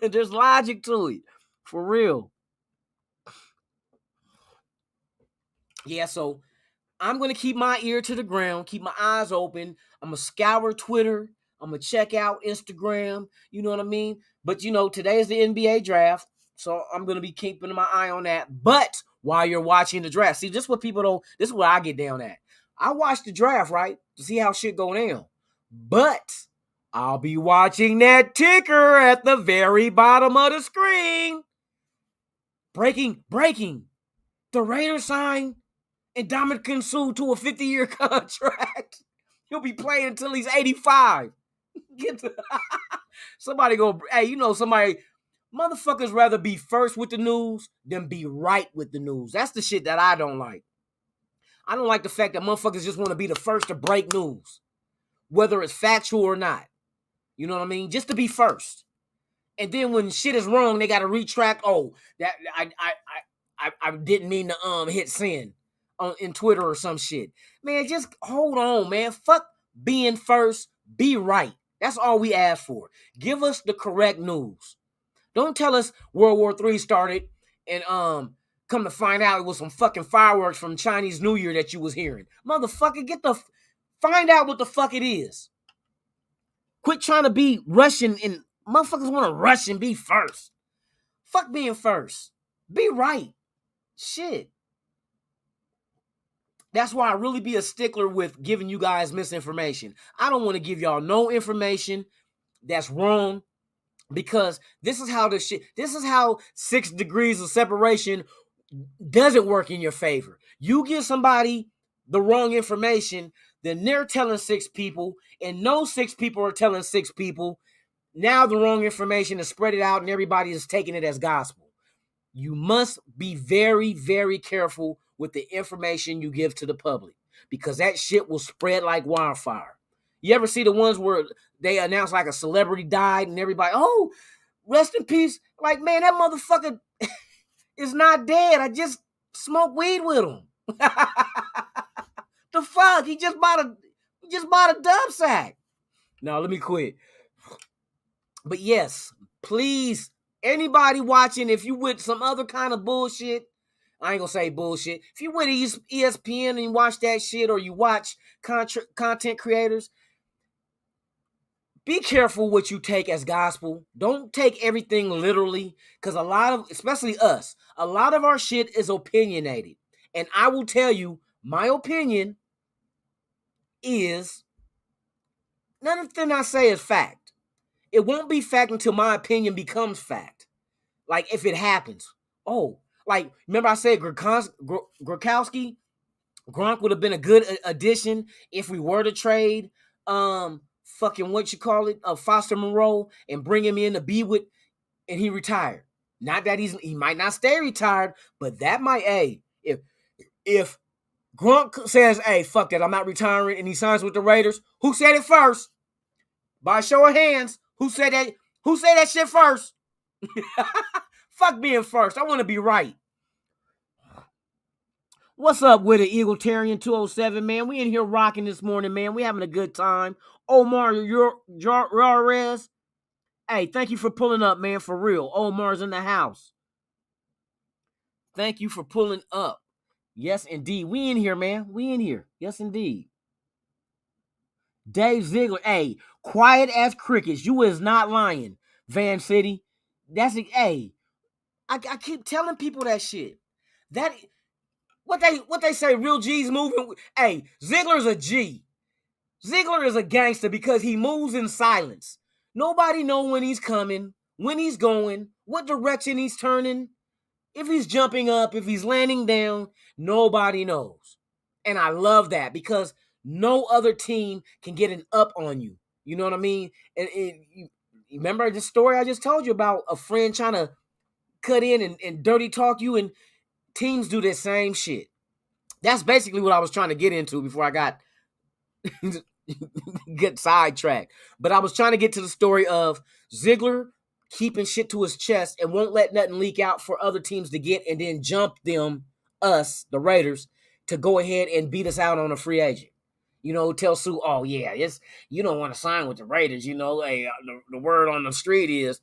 There's logic to it. For real. Yeah, so I'm going to keep my ear to the ground, keep my eyes open. I'm going to scour Twitter. I'm going to check out Instagram. You know what I mean? But, today is the NBA draft, so I'm going to be keeping my eye on that. But while you're watching the draft, see, this is what people don't, this is what I get down at. I watch the draft, right, to see how shit go down. But I'll be watching that ticker at the very bottom of the screen. Breaking. The Raiders signed Ndamukong Suh to a 50-year contract. He'll be playing until he's 85. Somebody go, hey, somebody, motherfuckers rather be first with the news than be right with the news. That's the shit that I don't like. I don't like the fact that motherfuckers just want to be the first to break news, whether it's factual or not. You know what I mean? Just to be first. And then when shit is wrong, they got to retract. Oh, that I didn't mean to hit send in Twitter or some shit. Man, just hold on, man. Fuck being first. Be right. That's all we ask for. Give us the correct news. Don't tell us World War III started and come to find out it was some fucking fireworks from Chinese New Year that you was hearing. Motherfucker, find out what the fuck it is. Quit trying to be Russian and motherfuckers want to rush and be first. Fuck being first. Be right. Shit. That's why I really be a stickler with giving you guys misinformation. I don't want to give y'all no information that's wrong, because this is how 6 degrees of separation doesn't work in your favor. You give somebody the wrong information, then they're telling 6 people, and no 6 people are telling 6 people. Now the wrong information is spread it out and everybody is taking it as gospel. You must be very, very careful with the information you give to the public, because that shit will spread like wildfire. You ever see the ones where they announce like a celebrity died and everybody, oh, rest in peace? Like, man, that motherfucker is not dead. I just smoked weed with him. The fuck? He just bought a dub sack. No, let me quit. But yes, please, anybody watching, if you with some other kind of bullshit, I ain't gonna say bullshit. If you with ESPN and you watch that shit, or you watch content creators, be careful what you take as gospel. Don't take everything literally, because especially us, a lot of our shit is opinionated. And I will tell you, my opinion is, nothing I say is fact. It won't be fact until my opinion becomes fact. Like, if it happens. Oh, like, remember I said Gronkowski? Gronk would have been a good addition if we were to trade Foster Moreau and bring him in to be with, and he retired. Not that he might not stay retired, but that might, if Gronk says, hey, fuck that, I'm not retiring, and he signs with the Raiders, who said it first? By a show of hands, who said that shit first? Fuck being first. I want to be right. What's up with it, Eagletarian 207, man? We in here rocking this morning, man. We having a good time. Omar Juarez. Hey, thank you for pulling up, man, for real. Omar's in the house. Thank you for pulling up. Yes, indeed. We in here, man. We in here. Yes, indeed. Dave Ziegler. Hey, quiet as crickets. You is not lying, Van City. That's it. Hey, I keep telling people that shit. What they say, real G's moving. Hey, Ziegler's a G. Ziegler is a gangster because he moves in silence. Nobody knows when he's coming, when he's going, what direction he's turning, if he's jumping up, if he's landing down. Nobody knows. And I love that, because no other team can get an up on you. You know what I mean? And you remember the story I just told you about a friend trying to cut in and dirty talk you, and teams do the same shit. That's basically what I was trying to get into before I got get sidetracked. But I was trying to get to the story of Ziegler keeping shit to his chest and won't let nothing leak out for other teams to get, and then jump us, the Raiders, to go ahead and beat us out on a free agent. You know, tell Sue, oh yeah, you don't want to sign with the Raiders. You know, hey, the word on the street is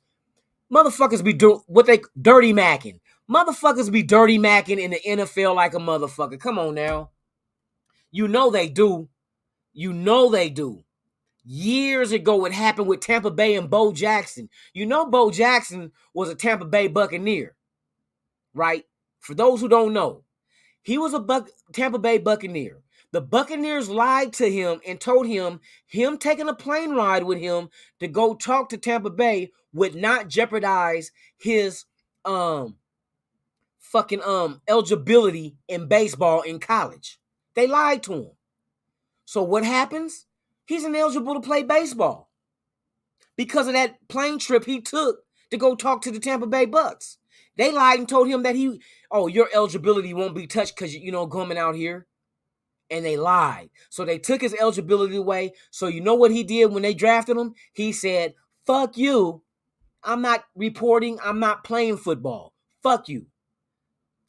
motherfuckers be dirty macking. Motherfuckers be dirty macking in the NFL like a motherfucker. Come on now. You know they do. You know they do. Years ago, it happened with Tampa Bay and Bo Jackson. You know Bo Jackson was a Tampa Bay Buccaneer, right? For those who don't know, he was a Tampa Bay Buccaneer. The Buccaneers lied to him and told him taking a plane ride with him to go talk to Tampa Bay would not jeopardize his eligibility in baseball in college. They lied to him. So what happens? He's ineligible to play baseball because of that plane trip he took to go talk to the Tampa Bay Bucks. They lied and told him that your eligibility won't be touched because, coming out here. And they lied. So they took his eligibility away. So you know what he did when they drafted him? He said, fuck you. I'm not reporting. I'm not playing football. Fuck you.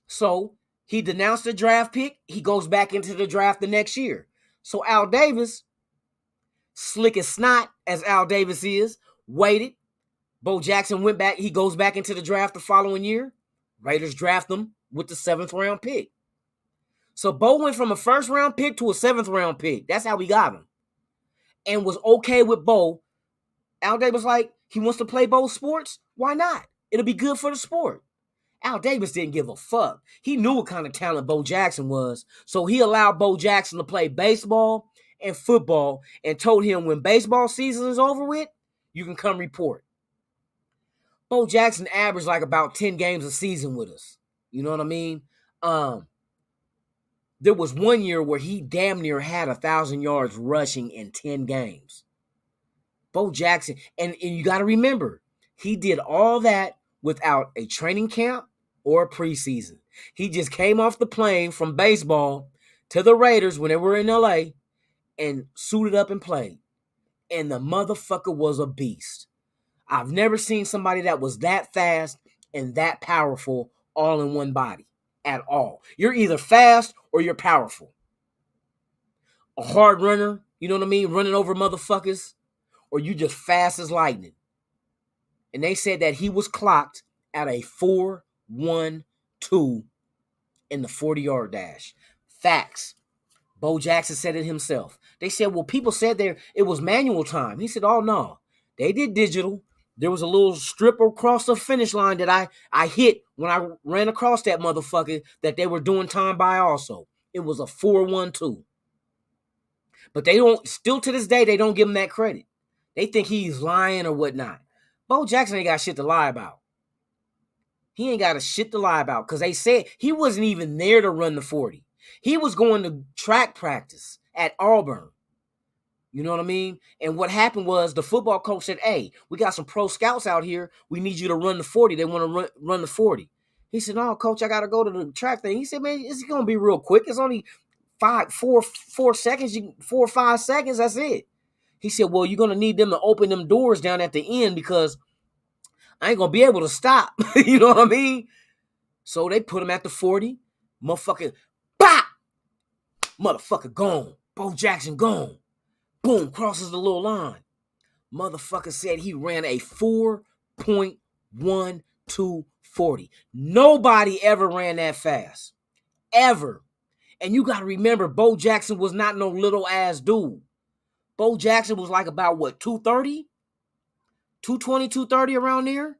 So he denounced the draft pick. He goes back into the draft the next year. So Al Davis, slick as snot as Al Davis is, waited, Bo Jackson went back. He goes back into the draft the following year. Raiders draft him with the 7th round pick. So Bo went from a 1st round pick to a 7th round pick. That's how we got him. And was okay with Bo. Al Davis was like, he wants to play both sports? Why not? It'll be good for the sport. Al Davis didn't give a fuck. He knew what kind of talent Bo Jackson was. So he allowed Bo Jackson to play baseball and football and told him when baseball season is over with, you can come report. Bo Jackson averaged like about 10 games a season with us. You know what I mean? There was one year where he damn near had 1,000 yards rushing in 10 games. Bo Jackson, and you got to remember, he did all that without a training camp or a preseason. He just came off the plane from baseball to the Raiders when they were in LA and suited up and played. And the motherfucker was a beast. I've never seen somebody that was that fast and that powerful all in one body at all. You're either fast or you're powerful. A hard runner, you know what I mean, running over motherfuckers, or you just fast as lightning. And they said that he was clocked at a 4.12 in the 40-yard dash. Facts. Bo Jackson said it himself. They said, well, people said it was manual time. He said, oh, no. They did digital. There was a little strip across the finish line that I hit when I ran across that motherfucker that they were doing time by also. It was a 4.12. But they don't, still to this day, they don't give him that credit. They think he's lying or whatnot. Bo Jackson ain't got shit to lie about. He ain't got a shit to lie about because they said he wasn't even there to run the 40. He was going to track practice at Auburn. You know what I mean? And what happened was the football coach said, hey, we got some pro scouts out here. We need you to run the 40. They want to run the 40. He said, no, coach, I got to go to the track thing. He said, man, it's going to be real quick. It's only 4 seconds, 4 or 5 seconds. That's it. He said, well, you're going to need them to open them doors down at the end because I ain't going to be able to stop. You know what I mean? So they put him at the 40. Motherfucker, bop! Motherfucker gone. Bo Jackson gone. Boom, crosses the little line. Motherfucker said he ran a 4.1240. Nobody ever ran that fast. Ever. And you got to remember, Bo Jackson was not no little ass dude. Bo Jackson was like about, what, 230? 220, 230 around there?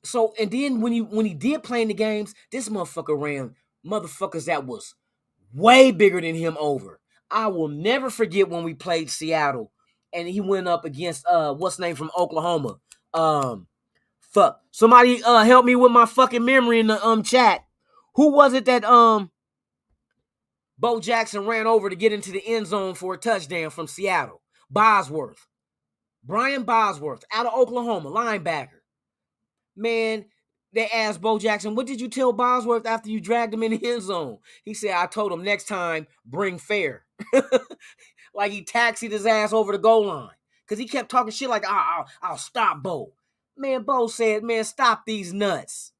So, and then when he did play in the games, this motherfucker ran motherfuckers that was way bigger than him over. I will never forget when we played Seattle and he went up against what's the name from Oklahoma. Fuck. Somebody help me with my fucking memory in the chat. Who was it that Bo Jackson ran over to get into the end zone for a touchdown from Seattle? Bosworth. Brian Bosworth out of Oklahoma, linebacker. Man, they asked Bo Jackson, what did you tell Bosworth after you dragged him in the end zone? He said, I told him next time, bring fair. Like he taxied his ass over the goal line. Because he kept talking shit like, I'll stop Bo. Man, Bo said, man, stop these nuts.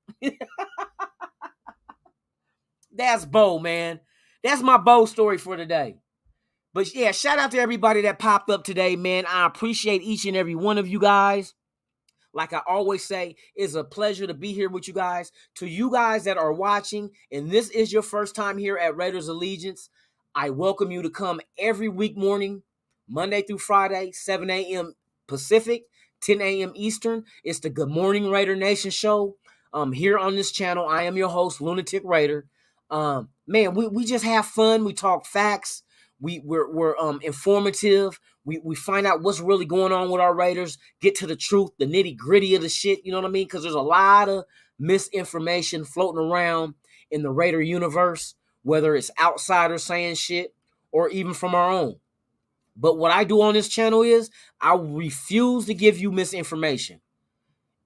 That's Bo, man. That's my Bo story for today. But yeah, shout out to everybody that popped up today, man. I appreciate each and every one of you guys. Like I always say, it's a pleasure to be here with you guys. To you guys that are watching, and this is your first time here at Raiders Allegiance, I welcome you to come every week morning, Monday through Friday, 7 a.m. Pacific, 10 a.m. Eastern. It's the Good Morning Raider Nation show. Here on this channel, I am your host, Lunatic Raider. Man, we just have fun. We talk facts. We're informative. We find out what's really going on with our Raiders, get to the truth, the nitty gritty of the shit, you know what I mean? Because there's a lot of misinformation floating around in the Raider universe, whether it's outsiders saying shit or even from our own. But what I do on this channel is I refuse to give you misinformation.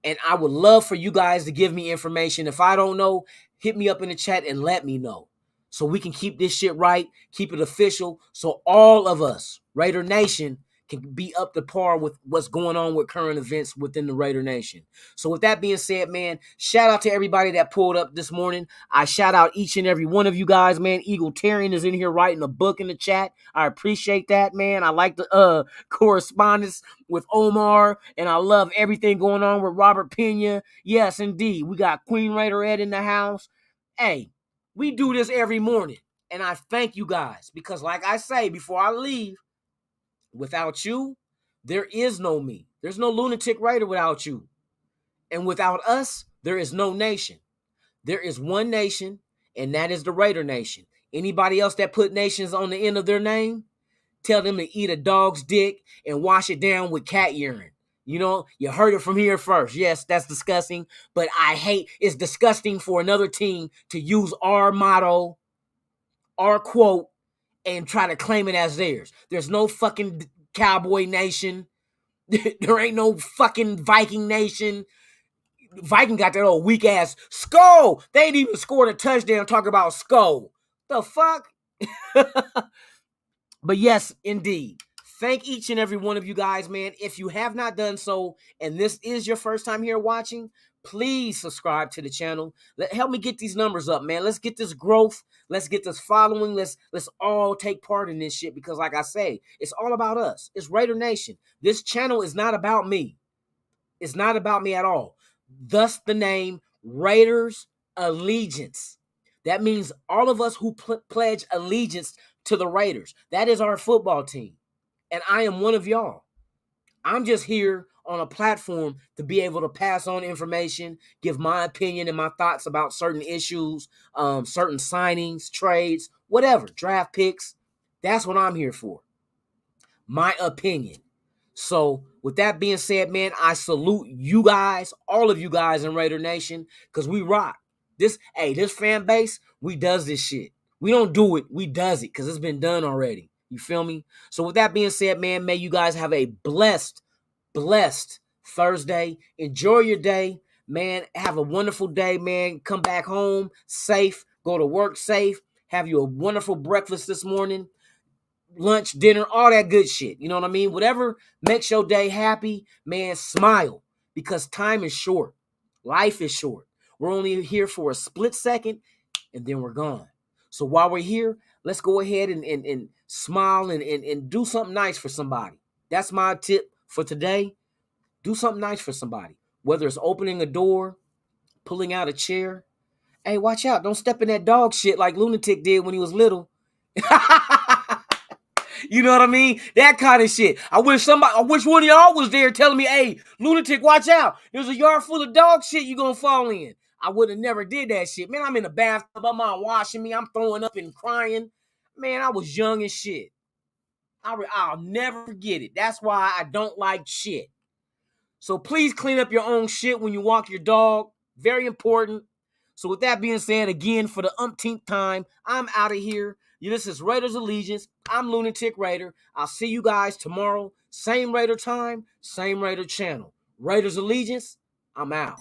And I would love for you guys to give me information. If I don't know, hit me up in the chat and let me know. So we can keep this shit right, keep it official, so all of us, Raider Nation, can be up to par with what's going on with current events within the Raider Nation. So with that being said, man, shout out to everybody that pulled up this morning. I shout out each and every one of you guys, man. Eagle Tarian is in here writing a book in the chat. I appreciate that, man. I like the correspondence with Omar, and I love everything going on with Robert Pena. Yes, indeed. We got Queen Raider Ed in the house. Hey, we do this every morning, and I thank you guys because, like I say, before I leave, without you, there is no me. There's no Lunatic Raider without you. And without us, there is no nation. There is one nation, and that is the Raider Nation. Anybody else that put nations on the end of their name, tell them to eat a dog's dick and wash it down with cat urine. You know, you heard it from here first. Yes, that's disgusting, but it's disgusting for another team to use our motto, our quote, and try to claim it as theirs. There's no fucking Cowboy Nation. There ain't no fucking Viking Nation. Viking got that old weak ass Skull. They ain't even scored a touchdown talking about Skull. The fuck? But yes, indeed. Thank each and every one of you guys, man. If you have not done so, and this is your first time here watching, please subscribe to the channel. Help me get these numbers up, man. Let's get this growth. Let's get this following. Let's all take part in this shit because, like I say, it's all about us. It's Raider Nation. This channel is not about me. It's not about me at all. Thus the name Raiders Allegiance. That means all of us who pledge allegiance to the Raiders. That is our football team. And I am one of y'all. I'm just here on a platform to be able to pass on information, give my opinion and my thoughts about certain issues, certain signings, trades, whatever, draft picks. That's what I'm here for. My opinion. So with that being said, man, I salute you guys, all of you guys in Raider Nation, because we rock. This fan base, we does this shit. We don't do it, we does it because it's been done already. You feel me? So with that being said, man, may you guys have a blessed Thursday. Enjoy your day, man. Have a wonderful day, man. Come back home safe. Go to work safe. Have you a wonderful breakfast this morning, lunch, dinner, all that good shit. You know what I mean? Whatever makes your day happy, man, smile because time is short. Life is short. We're only here for a split second and then we're gone. So while we're here, let's go ahead and smile and do something nice for somebody. That's my tip for today. Do something nice for somebody. Whether it's opening a door, pulling out a chair. Hey, watch out. Don't step in that dog shit like Lunatic did when he was little. You know what I mean? That kind of shit. I wish one of y'all was there telling me, hey, Lunatic, watch out. There's a yard full of dog shit you're going to fall in. I would have never did that shit. Man, I'm in the bathtub. My mom washing me. I'm throwing up and crying. Man, I was young as shit. I'll never forget it. That's why I don't like shit. So please clean up your own shit when you walk your dog. Very important. So with that being said, again, for the umpteenth time, I'm out of here. This is Raiders Allegiance. I'm Lunatic Raider. I'll see you guys tomorrow. Same Raider time, same Raider channel. Raiders Allegiance, I'm out.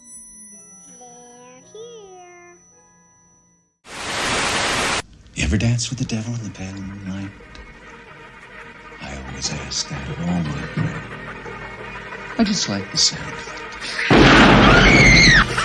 You ever dance with the devil in the pale moonlight? I always ask that of all my prey. I just like the sound of it.